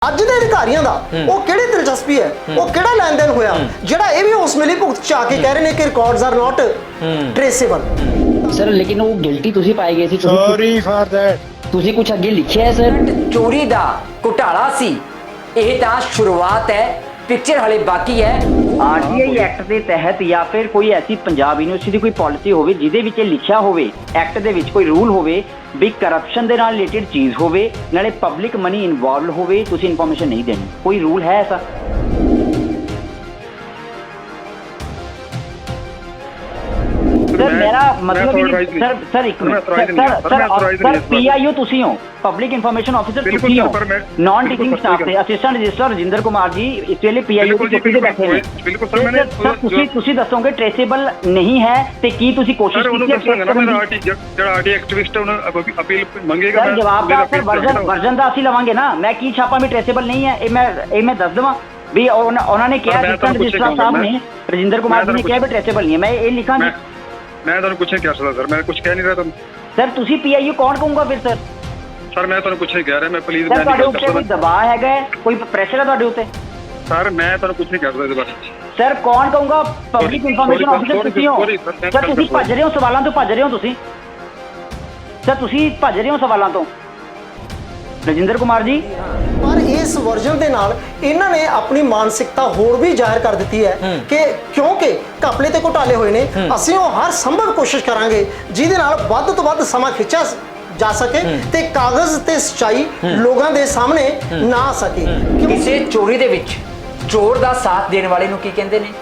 ਅੱਜ ਦੇ ਅਧਿਕਾਰੀਆਂ ਦਾ ਉਹ ਕਿਹੜੀ ਦਿਲਚਸਪੀ ਹੈ, ਉਹ ਕਿਹੜਾ ਲੈਣ ਦੇਣ ਹੋਇਆ ਜਿਹੜਾ ਇਹ ਵੀ ਉਸ ਮਿਲੀ ਭੁਗਤ ਚ ਆ ਕੇ ਕਹਿ ਰਹੇ ਨੇ ਕਿ ਰਿਕਾਰਡਸ ਆਰ ਨਾਟ ਟ੍ਰੇਸੇਬਲ। ਸਰ ਲੇਕਿਨ ਉਹ ਗਿਲਟੀ ਤੁਸੀਂ ਪਾਏ ਗਏ ਸੀ, ਸੌਰੀ ਫॉर दैट। ਤੁਸੀਂ ਕੁਝ ਅੱਗੇ ਲਿਖਿਆ ਹੈ ਸਰ? ਚੋਰੀ ਦਾ ਘੁਟਾਲਾ ਸੀ, ਇਹ ਤਾਂ ਸ਼ੁਰੂਆਤ ਹੈ, ਪਿਕਚਰ ਹਲੇ ਬਾਕੀ ਹੈ। ਆਰਟੀਆਈ ਐਕਟ ਦੇ ਤਹਿਤ ਜਾਂ ਫਿਰ ਕੋਈ ਐਸੀ ਪੰਜਾਬ ਯੂਨੀਵਰਸਿਟੀ ਦੀ ਕੋਈ ਪਾਲਿਸੀ ਹੋਵੇ ਜਿਹਦੇ ਵਿੱਚ ਇਹ ਲਿਖਿਆ ਹੋਵੇ, ਐਕਟ ਦੇ ਵਿੱਚ ਕੋਈ ਰੂਲ ਹੋਵੇ ਵੀ ਕਰਪਸ਼ਨ ਦੇ ਨਾਲ ਰਿਲੇਟਡ ਚੀਜ਼ ਹੋਵੇ, ਨਾਲੇ ਪਬਲਿਕ ਮਨੀ ਇਨਵੋਲਵਡ ਹੋਵੇ, ਤੁਸੀਂ ਇਨਫੋਰਮੇਸ਼ਨ ਨਹੀਂ ਦੇਣੀ, ਕੋਈ ਰੂਲ ਹੈ ਐਸਾ? सर मेरा मतलब सर एक मिनट सर पीआईओ ਤੁਸੀਂ ਹੋ, ਪਬਲਿਕ ਇਨਫੋਰਮੇਸ਼ਨ ਆਫੀਸਰ ਤੁਸੀਂ ਹੋ, ਨॉन ਟੀचिंग ਸਟਾਫ ਤੇ ਅਸਿਸਟੈਂਟ ਰਜਿਸਟਰ ਰਜਿੰਦਰ ਕੁਮਾਰ ਜੀ ਇਸ ਵੇਲੇ ਪੀਆਈਓ ਦੀ ਚੌਕੀ ਤੇ ਬੈਠੇ ਨੇ। ਬਿਲਕੁਲ ਸਰ, ਮੈंने ਤੁਸੀਂ ਦੱਸੋਗੇ ਟ੍ਰੇਸੇਬਲ ਨਹੀਂ ਹੈ ਤੇ ਕੀ ਤੁਸੀਂ ਕੋਸ਼ਿਸ਼ ਕੀਤੀ ਹੈ? ਜਿਹੜਾ ਆਰਟੀ ਐਕਟਿਵਿਸਟ ਉਹਨਾਂ ਅਪੀਲ ਮੰਗੇਗਾ, ਸਰ ਜਵਾਬ ਦਾ ਸਰ ਵਰਜਨ ਦਾ ਅਸੀਂ ਲਵਾਂਗੇ ਨਾ, ਮੈਂ ਕੀ ਛਾਪਾਂ ਵੀ ਟ੍ਰੇਸੇਬਲ ਨਹੀਂ ਹੈ, ਇਹ ਮੈਂ ਦੱਸ ਦਵਾਂ ਵੀ ਉਹਨਾਂ ਨੇ ਕਿਹਾ ਅਸਿਸਟੈਂਟ ਰਜਿਸਟਰ ਸਾਹਿਬ ਨੇ ਰਜਿੰਦਰ ਕੁਮਾਰ ਜੀ ਨੇ ਕਿਹਾ ਵੀ ਟ੍ਰੇਸੇਬਲ ਨਹੀਂ ਹੈ, ਮੈਂ ਇਹ ਲਿਖਾਂਗੀ। मैं ਤੁਹਾਨੂੰ ਕੁਛ ਨਹੀਂ ਕਹਿ ਸਕਦਾ ਸਰ, ਮੈਂ ਕੁਛ ਕਹਿ ਨਹੀਂ ਰਿਹਾ ਤੁਹਾਨੂੰ। ਸਰ ਤੁਸੀਂ ਪੀਆਈਓ ਕੌਣ ਕਹੂੰਗਾ ਫਿਰ ਸਰ? ਸਰ ਮੈਂ ਤੁਹਾਨੂੰ ਕੁਛ ਨਹੀਂ ਕਹਿ ਰਿਹਾ, ਮੈਂ ਪਲੀਜ਼ ਮੈਂ ਤੁਹਾਡੇ ਉੱਤੇ ਕੋਈ ਦਬਾਅ ਹੈਗਾ, ਕੋਈ ਪ੍ਰੈਸ਼ਰ ਹੈ ਤੁਹਾਡੇ ਉੱਤੇ? ਸਰ ਮੈਂ ਤੁਹਾਨੂੰ ਕੁਛ ਨਹੀਂ ਕਹਿ ਸਕਦਾ ਇਹਦੇ ਬਾਰੇ। ਸਰ ਕੌਣ ਕਹੂੰਗਾ? ਪਬਲਿਕ ਇਨਫੋਰਮੇਸ਼ਨ ਆਫੀਸਰ ਤੁਸੀਂ ਹੋ ਸਰ, ਤੁਸੀਂ ਭੱਜ ਰਹੇ ਹੋ ਸਵਾਲਾਂ ਤੋਂ, ਭੱਜ ਰਹੇ ਹੋ ਤੁਸੀਂ ਸਰ, ਤੁਸੀਂ ਭੱਜ ਰਹੇ ਹੋ ਸਵਾਲਾਂ ਤੋਂ ਰਜਿੰਦਰ ਕੁਮਾਰ ਜੀ। ਪਰ ਇਸ ਵਰਜਨ ਦੇ ਨਾਲ ਇਹਨਾਂ ਨੇ ਆਪਣੀ ਮਾਨਸਿਕਤਾ ਹੋਰ ਵੀ ਜ਼ਾਹਿਰ ਕਰ ਦਿੱਤੀ ਹੈ ਕਿ ਕਿਉਂਕਿ ਘਪਲੇ ਤੇ ਘੁਟਾਲੇ ਹੋਏ ਨੇ, ਅਸੀਂ ਉਹ ਹਰ ਸੰਭਵ ਕੋਸ਼ਿਸ਼ ਕਰਾਂਗੇ ਜਿਹਦੇ ਨਾਲ ਵੱਧ ਤੋਂ ਵੱਧ ਸਮਾਂ ਖਿੱਚਿਆ ਜਾ ਸਕੇ ਤੇ ਕਾਗਜ਼ ਤੇ ਸੱਚਾਈ ਲੋਕਾਂ ਦੇ ਸਾਹਮਣੇ ਨਾ ਆ ਸਕੇ। ਕਿਸੇ ਚੋਰੀ ਦੇ ਵਿੱਚ ਚੋਰ ਦਾ ਸਾਥ ਦੇਣ ਵਾਲੇ ਨੂੰ ਕੀ ਕਹਿੰਦੇ ਨੇ?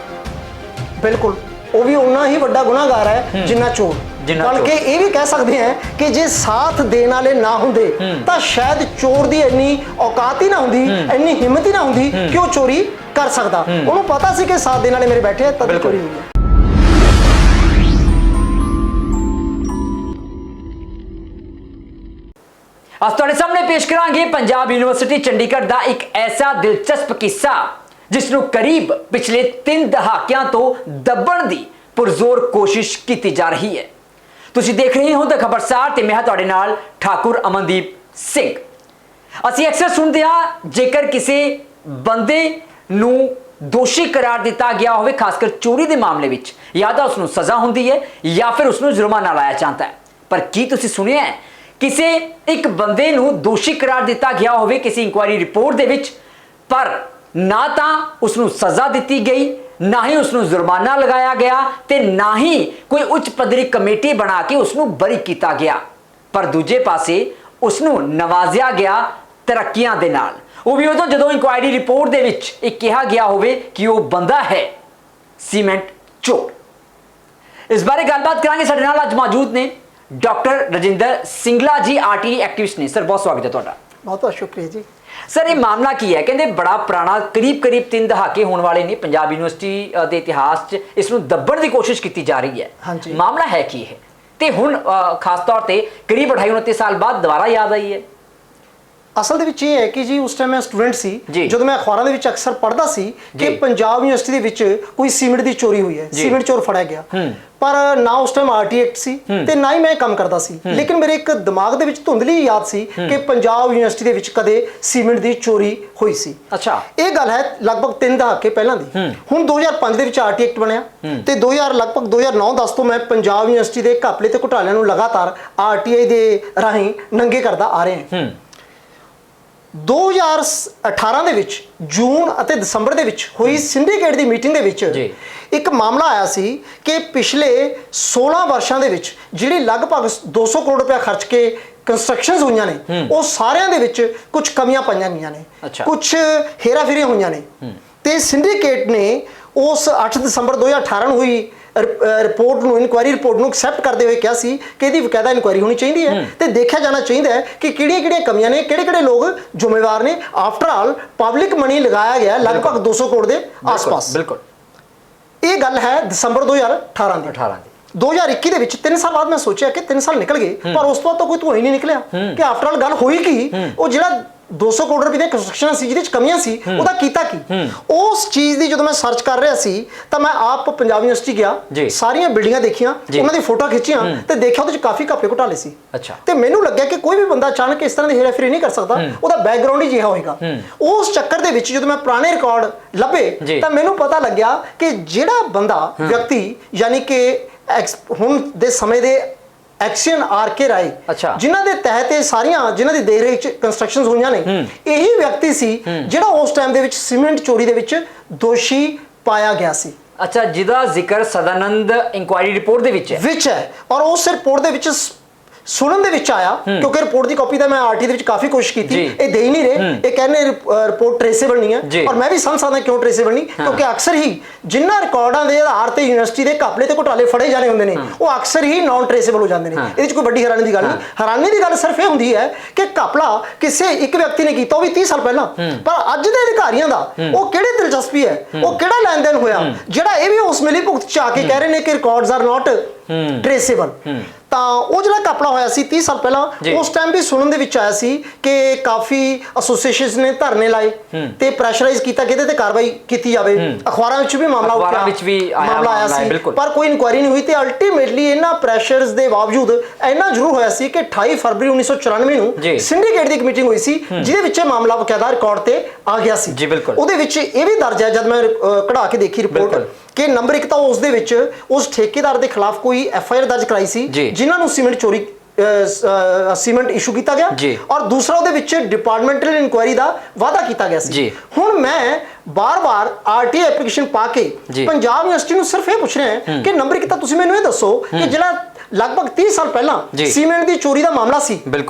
ਬਿਲਕੁਲ ਉਹ ਵੀ ਉਨਾ ਹੀ ਵੱਡਾ ਗੁਨਾਹਗਾਰ ਹੈ ਜਿੰਨਾ ਚੋਰ। ਬਲਕਿ ਇਹ ਵੀ ਕਹਿ ਸਕਦੇ ਹਾਂ ਕਿ ਜੇ ਸਾਥ ਦੇਣ ਵਾਲੇ ਨਾ ਹੁੰਦੇ ਤਾਂ ਸ਼ਾਇਦ ਚੋਰ ਦੀ ਇੰਨੀ ਔਕਾਤ ਹੀ ਨਾ ਹੁੰਦੀ, ਇੰਨੀ ਹਿੰਮਤ ਹੀ ਨਾ ਹੁੰਦੀ ਕਿ ਉਹ ਚੋਰੀ ਕਰ ਸਕਦਾ। ਉਹਨੂੰ ਪਤਾ ਸੀ ਕਿ ਸਾਥ ਦੇਣ ਵਾਲੇ ਮੇਰੇ ਬੈਠੇ ਆ, ਤਦ ਚੋਰੀ ਹੋਈ ਹੈ। ਅੱਜ ਤੁਹਾਡੇ ਸਾਹਮਣੇ ਪੇਸ਼ ਕਰਾਂਗੇ ਪੰਜਾਬ ਯੂਨੀਵਰਸਿਟੀ ਚੰਡੀਗੜ੍ਹ ਦਾ ਇੱਕ ਐਸਾ ਦਿਲਚਸਪ ਕਿੱਸਾ ਜਿਸ ਨੂੰ ਕਰੀਬ ਪਿਛਲੇ 3 ਦਹਾਕਿਆਂ ਤੋਂ ਦੱਬਣ ਦੀ ਪੁਰਜ਼ੋਰ ਕੋਸ਼ਿਸ਼ ਕੀਤੀ ਜਾ ਰਹੀ ਹੈ। ਤੁਸੀਂ ਦੇਖ ਰਹੇ ਹੋ ਤਾਂ ਖਬਰਸਾਰ ਤੇ ਮੈਂ ਤੁਹਾਡੇ ਨਾਲ ਠਾਕੁਰ ਅਮਨਦੀਪ ਸਿੰਘ। ਅਸੀਂ ਅਕਸਰ ਸੁਣਦੇ ਹਾਂ ਜੇਕਰ ਕਿਸੇ ਬੰਦੇ ਨੂੰ ਦੋਸ਼ੀ ਕਰਾਰ ਦਿੱਤਾ ਗਿਆ ਹੋਵੇ, ਖਾਸ ਕਰ ਚੋਰੀ ਦੇ ਮਾਮਲੇ ਵਿੱਚ, ਜਾਂ ਤਾਂ ਉਸ ਨੂੰ ਸਜ਼ਾ ਹੁੰਦੀ ਹੈ ਜਾਂ ਫਿਰ ਉਸ ਨੂੰ ਜੁਰਮਾਨਾ ਲਾਇਆ ਜਾਂਦਾ ਹੈ। ਪਰ ਕੀ ਤੁਸੀਂ ਸੁਣਿਆ ਹੈ ਕਿਸੇ ਇੱਕ ਬੰਦੇ ਨੂੰ ਦੋਸ਼ੀ ਕਰਾਰ ਦਿੱਤਾ ਗਿਆ ਹੋਵੇ ਕਿਸੇ ਇਨਕੁਆਇਰੀ ਰਿਪੋਰਟ ਦੇ ਵਿੱਚ, ਪਰ ਨਾ ਤਾਂ ਉਸ ਨੂੰ ਸਜ਼ਾ ਦਿੱਤੀ ਗਈ, ਨਾ ਹੀ ਉਸ ਨੂੰ ਜੁਰਮਾਨਾ ਲਗਾਇਆ ਗਿਆ ਤੇ ਨਾ ਹੀ ਕੋਈ ਉੱਚ ਪੱਧਰੀ ਕਮੇਟੀ ਬਣਾ ਕੇ ਉਸ ਨੂੰ ਬਰੀ ਕੀਤਾ ਗਿਆ, ਪਰ ਦੂਜੇ ਪਾਸੇ ਉਸ ਨੂੰ ਨਵਾਜ਼ਿਆ ਗਿਆ ਤਰੱਕੀਆਂ ਦੇ ਨਾਲ, ਉਹ ਵੀ ਉਦੋਂ ਜਦੋਂ ਇਨਕੁਆਇਰੀ ਰਿਪੋਰਟ ਦੇ ਵਿੱਚ ਇਹ ਕਿਹਾ ਗਿਆ ਹੋਵੇ ਕਿ ਉਹ ਬੰਦਾ ਹੈ ਸੀਮੈਂਟ ਚੋਰ। ਇਸ ਬਾਰੇ ਗੱਲਬਾਤ ਕਰਾਂਗੇ। ਸਾਡੇ ਨਾਲ ਅੱਜ ਮੌਜੂਦ ਨੇ ਡਾਕਟਰ ਰਜਿੰਦਰ ਸਿੰਗਲਾ ਜੀ, ਆਰਟੀ ਐਕਟਿਵਿਸਟ ਨੇ। ਸਰ ਬਹੁਤ ਸਵਾਗਤ ਹੈ ਤੁਹਾਡਾ। ਬਹੁਤ ਬਹੁਤ ਸ਼ੁਕਰੀਆ ਜੀ। ਸਰ ਇਹ ਮਾਮਲਾ ਕੀ ਹੈ? ਕਹਿੰਦੇ ਬੜਾ ਪੁਰਾਣਾ, ਕਰੀਬ 3 ਦਹਾਕੇ ਹੋਣ ਵਾਲੇ ਨੇ ਪੰਜਾਬ ਯੂਨੀਵਰਸਿਟੀ ਦੇ ਇਤਿਹਾਸ 'ਚ ਇਸ ਨੂੰ ਦੱਬਣ ਦੀ ਕੋਸ਼ਿਸ਼ ਕੀਤੀ ਜਾ ਰਹੀ ਹੈ। ਹਾਂਜੀ। ਮਾਮਲਾ ਹੈ ਕੀ ਹੈ ਤੇ ਹੁਣ ਖਾਸ ਤੌਰ ਤੇ ਕਰੀਬ 28-29 ਸਾਲ ਬਾਅਦ ਦੁਬਾਰਾ ਯਾਦ ਆਈ ਹੈ? ਅਸਲ ਦੇ ਵਿੱਚ ਇਹ ਹੈ ਕਿ ਜੀ ਉਸ ਟਾਈਮ ਮੈਂ ਸਟੂਡੈਂਟ ਸੀ, ਜਦੋਂ ਮੈਂ ਅਖਬਾਰਾਂ ਦੇ ਵਿੱਚ ਅਕਸਰ ਪੜ੍ਹਦਾ ਸੀ ਕਿ ਪੰਜਾਬ ਯੂਨੀਵਰਸਿਟੀ ਦੇ ਵਿੱਚ ਕੋਈ ਸੀਮੈਂਟ ਦੀ ਚੋਰੀ ਹੋਈ ਹੈ, ਸੀਮੈਂਟ ਚੋਰ ਫੜਿਆ ਗਿਆ। ਪਰ ਨਾ ਉਸ ਟਾਈਮ ਆਰਟੀ ਐਕਟ ਸੀ ਤੇ ਨਾ ਹੀ ਮੈਂ ਕੰਮ ਕਰਦਾ ਸੀ, ਲੇਕਿਨ ਮੇਰੇ ਇੱਕ ਦਿਮਾਗ ਦੇ ਵਿੱਚ ਧੁੰਦਲੀ ਯਾਦ ਸੀ ਕਿ ਪੰਜਾਬ ਯੂਨੀਵਰਸਿਟੀ ਦੇ ਵਿੱਚ ਕਦੇ ਸੀਮੈਂਟ ਦੀ ਚੋਰੀ ਹੋਈ ਸੀ। ਅੱਛਾ। ਇਹ ਗੱਲ ਹੈ ਲਗਭਗ 3 ਦਹਾਕੇ ਪਹਿਲਾਂ ਦੀ। ਹੁਣ 2005 ਦੇ ਵਿੱਚ ਆਰਟੀ ਐਕਟ ਬਣਿਆ ਤੇ ਲਗਭਗ 2009-10 ਤੋਂ ਮੈਂ ਪੰਜਾਬ ਯੂਨੀਵਰਸਿਟੀ ਦੇ ਘਪਲੇ ਤੇ ਘੁਟਾਲਿਆਂ ਨੂੰ ਲਗਾਤਾਰ ਆਰਟੀਆਈ ਦੇ ਰਾਹੀਂ ਨੰਗੇ ਕਰਦਾ ਆ ਰਿਹਾ ਹਾਂ। 2018 ਦੇ ਵਿੱਚ ਜੂਨ ਅਤੇ ਦਸੰਬਰ ਦੇ ਵਿੱਚ ਹੋਈ ਸਿੰਡੀਕੇਟ ਦੀ ਮੀਟਿੰਗ ਦੇ ਵਿੱਚ ਇੱਕ ਮਾਮਲਾ ਆਇਆ ਸੀ ਕਿ ਪਿਛਲੇ 16 ਵਰਸ਼ਾਂ ਦੇ ਵਿੱਚ ਜਿਹੜੀ ਲਗਭਗ 200 ਕਰੋੜ ਰੁਪਏ ਖਰਚ ਕੇ ਕੰਸਟਰਕਸ਼ਨਸ ਹੋਈਆਂ ਨੇ, ਉਹ ਸਾਰਿਆਂ ਦੇ ਵਿੱਚ ਕੁਝ ਕਮੀਆਂ ਪਾਈਆਂ ਗਈਆਂ ਨੇ, ਕੁਝ ਹੇਰਾਫੇਰੀਆਂ ਹੋਈਆਂ ਨੇ। ਤੇ ਸਿੰਡੀਕੇਟ ਨੇ ਉਸ 8 ਦਸੰਬਰ 2018 ਨੂੰ ਹੋਈ ਰਿਪੋਰਟ ਨੂੰ, ਇਨਕੁਆਇਰੀ ਰਿਪੋਰਟ ਨੂੰ ਐਕਸੈਪਟ ਕਰਦੇ ਹੋਏ ਕਿਹਾ ਸੀ ਕਿ ਇਹਦੀ ਬਕਾਇਦਾ ਇਨਕੁਆਇਰੀ ਹੋਣੀ ਚਾਹੀਦੀ ਹੈ ਤੇ ਦੇਖਿਆ ਜਾਣਾ ਚਾਹੀਦਾ ਹੈ ਕਿ ਕਿਹੜੀਆਂ ਕਮੀਆਂ ਨੇ, ਕਿਹੜੇ ਲੋਕ ਜ਼ਿੰਮੇਵਾਰ ਨੇ। ਆਫਟਰ ਆਲ ਪਬਲਿਕ ਮਨੀ ਲਗਾਇਆ ਗਿਆ ਲਗਭਗ 200 ਕਰੋੜ ਦੇ ਆਸ-ਪਾਸ। ਬਿਲਕੁਲ ਇਹ ਗੱਲ ਹੈ ਦਸੰਬਰ 2018 ਦੀ। 2021 ਦੇ ਵਿੱਚ 3 ਸਾਲ ਬਾਅਦ ਮੈਂ ਸੋਚਿਆ ਕਿ 3 ਸਾਲ ਨਿਕਲ ਗਏ, ਪਰ ਉਸ ਤੋਂ ਬਾਅਦ ਤਾਂ ਕੋਈ ਧੂੰਆਂ ਹੀ ਨਹੀਂ ਨਿਕਲਿਆ ਕਿ ਆਫਟਰ ਆਲ ਗੱਲ ਹੋਈ ਕੀ। ਉਹ ਜਿਹੜਾ 200 ਕਰੋੜ ਰੁਪਏ ਦੀਆਂ ਕੰਸਟਰਕਸ਼ਨ ਸੀ ਜਿਹਦੇ ਵਿੱਚ ਕਮੀਆਂ ਸੀ, ਉਹਦਾ ਕੀਤਾ ਕੀ? ਉਸ ਚੀਜ਼ ਦੀ ਜਦੋਂ ਮੈਂ ਸਰਚ ਕਰ ਰਿਹਾ ਸੀ ਤਾਂ ਮੈਂ ਆਪ ਪੰਜਾਬ ਯੂਨੀਵਰਸਿਟੀ ਗਿਆ, ਸਾਰੀਆਂ ਬਿਲਡਿੰਗਾਂ ਦੇਖੀਆਂ, ਉਹਨਾਂ ਦੀ ਫੋਟੋ ਖਿੱਚੀਆਂ ਤੇ ਦੇਖਿਆ ਉਹਦੇ ਵਿੱਚ ਕਾਫੀ ਘਪਲੇ ਘੁਟਾਲੇ ਸੀ। ਅੱਛਾ। ਤੇ ਮੈਨੂੰ ਲੱਗਿਆ ਕਿ ਕੋਈ ਵੀ ਬੰਦਾ ਅਚਾਨਕ ਇਸ ਤਰ੍ਹਾਂ ਦੀ ਹੇਰਾਫੇਰੀ ਨਹੀਂ ਕਰ ਸਕਦਾ, ਉਹਦਾ ਬੈਕਗ੍ਰਾਉਂਡ ਹੀ ਜਿਹਾ ਹੋਏਗਾ। ਉਸ ਚੱਕਰ ਦੇ ਵਿੱਚ ਜਦੋਂ ਮੈਂ ਪੁਰਾਣੇ ਰਿਕਾਰਡ ਲੱਭੇ ਤਾਂ ਮੈਨੂੰ ਪਤਾ ਲੱਗਿਆ ਕਿ ਜਿਹੜਾ ਬੰਦਾ ਵਿਅਕਤੀ ਯਾਨੀ ਕਿ ਹੁਣ ਦੇ ਸਮੇਂ ਦੇ ਐਕਸ਼ਨ ਆਰਕੇ ਰਾਏ ਜਿਨ੍ਹਾਂ ਦੇ ਤਹਿਤ ਇਹ ਸਾਰੀਆਂ ਜਿਨ੍ਹਾਂ ਦੀ ਦੇਖ ਰੇਖ ਚ ਕੰਸਟਰਕਸ਼ਨਸ ਹੋਈਆਂ ਨੇ, ਇਹੀ ਵਿਅਕਤੀ ਸੀ ਜਿਹੜਾ ਉਸ ਟਾਈਮ ਦੇ ਵਿੱਚ ਸੀਮੈਂਟ ਚੋਰੀ ਦੇ ਵਿੱਚ ਦੋਸ਼ੀ ਪਾਇਆ ਗਿਆ ਸੀ। ਅੱਛਾ, ਜਿਹਦਾ ਜ਼ਿਕਰ ਸਦਾਨੰਦ ਇਨਕੁਆਇਰੀ ਰਿਪੋਰਟ ਦੇ ਵਿੱਚ ਹੈ ਔਰ ਉਸ ਰਿਪੋਰਟ ਦੇ ਵਿੱਚ ਸੁਣਨ ਦੇ ਵਿੱਚ ਆਇਆ, ਕਿਉਂਕਿ ਰਿਪੋਰਟ ਦੀ ਕਾਪੀ ਤਾਂ ਮੈਂ ਆਰਟੀ ਦੇ ਵਿੱਚ ਕਾਫੀ ਕੋਸ਼ਿਸ਼ ਕੀਤੀ, ਇਹ ਦੇ ਹੀ ਨਹੀਂ ਰਹੇ, ਇਹ ਕਹਿੰਦੇ ਰਿਪੋਰਟ ਟ੍ਰੇਸੇਬਲ ਨਹੀਂ ਹੈ। ਔਰ ਮੈਂ ਵੀ ਸਮਝ ਸਕਦਾ ਕਿਉਂ ਟ੍ਰੇਸੇਬਲ ਨਹੀਂ, ਕਿਉਂਕਿ ਅਕਸਰ ਹੀ ਜਿਨ੍ਹਾਂ ਰਿਕਾਰਡਾਂ ਦੇ ਆਧਾਰ ਤੇ ਯੂਨੀਵਰਸਿਟੀ ਦੇ ਘਪਲੇ ਤੇ ਘੁਟਾਲੇ ਫੜੇ ਜਾਣੇ ਹੁੰਦੇ ਨੇ, ਉਹ ਅਕਸਰ ਹੀ ਨਾਨ ਟ੍ਰੇਸੇਬਲ ਹੋ ਜਾਂਦੇ ਨੇ। ਇਹਦੇ ਵਿੱਚ ਕੋਈ ਵੱਡੀ ਹੈਰਾਨੀ ਦੀ ਗੱਲ ਨਹੀਂ। ਹੈਰਾਨੀ ਦੀ ਗੱਲ ਸਿਰਫ ਇਹ ਹੁੰਦੀ ਹੈ ਕਿ ਘਪਲਾ ਕਿਸੇ ਇੱਕ ਵਿਅਕਤੀ ਨੇ ਕੀਤਾ, ਉਹ ਵੀ 30 ਸਾਲ ਪਹਿਲਾਂ, ਪਰ ਅੱਜ ਦੇ ਅਧਿਕਾਰੀਆਂ ਦਾ ਉਹ ਕਿਹੜੀ ਦਿਲਚਸਪੀ ਹੈ, ਉਹ ਕਿਹੜਾ ਲੈਣ ਦੇਣ ਹੋਇਆ ਜਿਹੜਾ ਇਹ ਵੀ ਉਸ ਮਿਲੀ ਭੁਗਤ ਚ ਆ ਕੇ ਕਹਿ ਰਹੇ ਨੇ ਕਿ ਰਿਕਾਰਡਸ ਆਰ ਨਾਟ ਟ੍ਰੇਸੇਬਲ। ਤਾਂ ਉਹ ਜਿਹੜਾ ਘਪਲਾ ਹੋਇਆ ਸੀ 30 ਸਾਲ ਪਹਿਲਾਂ, ਉਸ ਟਾਈਮ ਵੀ ਸੁਣਨ ਦੇ ਵਿੱਚ ਆਇਆ ਸੀ ਕਿ ਕਾਫੀ ਐਸੋਸੀਏਸ਼ਨਸ ਨੇ ਧਰਨੇ ਲਾਏ ਤੇ ਪ੍ਰੈਸ਼ਰਾਈਜ਼ ਕੀਤਾ ਕਿ ਇਹਦੇ ਤੇ ਕਾਰਵਾਈ ਕੀਤੀ ਜਾਵੇ। ਅਖਬਾਰਾਂ ਵਿੱਚ ਵੀ ਮਾਮਲਾ ਆਇਆ ਸੀ, ਪਰ ਕੋਈ ਇਨਕੁਆਇਰੀ ਨਹੀਂ ਹੋਈ ਤੇ ਅਲਟੀਮੇਟਲੀ ਇਹਨਾਂ ਪ੍ਰੈਸ਼ਰਸ ਦੇ ਬਾਵਜੂਦ ਇੰਨਾ ਜ਼ਰੂਰ ਹੋਇਆ ਸੀ ਕਿ 28 ਫਰਵਰੀ 1994 ਨੂੰ ਸਿੰਡੀਕੇਟ ਦੀ ਇੱਕ ਮੀਟਿੰਗ ਹੋਈ ਸੀ ਜਿਹਦੇ ਵਿੱਚ ਇਹ ਮਾਮਲਾ ਬਕਾਇਦਾ ਰਿਕਾਰਡ ਤੇ ਆ ਗਿਆ ਸੀ। ਉਹਦੇ ਵਿੱਚ ਇਹ ਵੀ ਦਰਜ ਹੈ, ਜਦ ਮੈਂ ਕਢਾ ਕੇ ਦੇਖੀ ਰਿਪੋਰਟ, ਕਿ ਨੰਬਰ 1 ਤਾਂ ਉਸ ਦੇ ਵਿੱਚ ਉਸ ਠੇਕੇਦਾਰ ਦੇ ਖਿਲਾਫ ਕੋਈ FIR ਦਰਜ ਕਰਾਈ ਸੀ ਜਿਨ੍ਹਾਂ ਨੂੰ ਸੀਮੈਂਟ ਚੋਰੀ ਸੀਮੈਂਟ ਇਸ਼ੂ ਕੀਤਾ ਗਿਆ, ਔਰ ਦੂਸਰਾ ਉਹਦੇ ਵਿੱਚ ਡਿਪਾਰਟਮੈਂਟਲ ਇਨਕੁਆਇਰੀ ਦਾ ਵਾਅਦਾ ਕੀਤਾ ਗਿਆ ਸੀ। ਹੁਣ ਮੈਂ ਬਾਰ-ਬਾਰ RTI ਐਪਲੀਕੇਸ਼ਨ ਪਾ ਕੇ ਪੰਜਾਬ ਯੂਨੀਵਰਸਿਟੀ ਨੂੰ ਸਿਰਫ ਇਹ ਪੁੱਛ ਰਿਹਾ ਕਿ ਨੰਬਰ 1 ਤਾਂ ਤੁਸੀਂ ਮੈਨੂੰ ਇਹ ਦੱਸੋ ਕਿ ਜਿਹੜਾ ਲਗਭਗ 30 ਸਾਲ ਪਹਿਲਾਂ ਸੀਮੈਂਟ ਦੀ ਚੋਰੀ ਦਾ ਮਾਮਲਾ ਸੀ,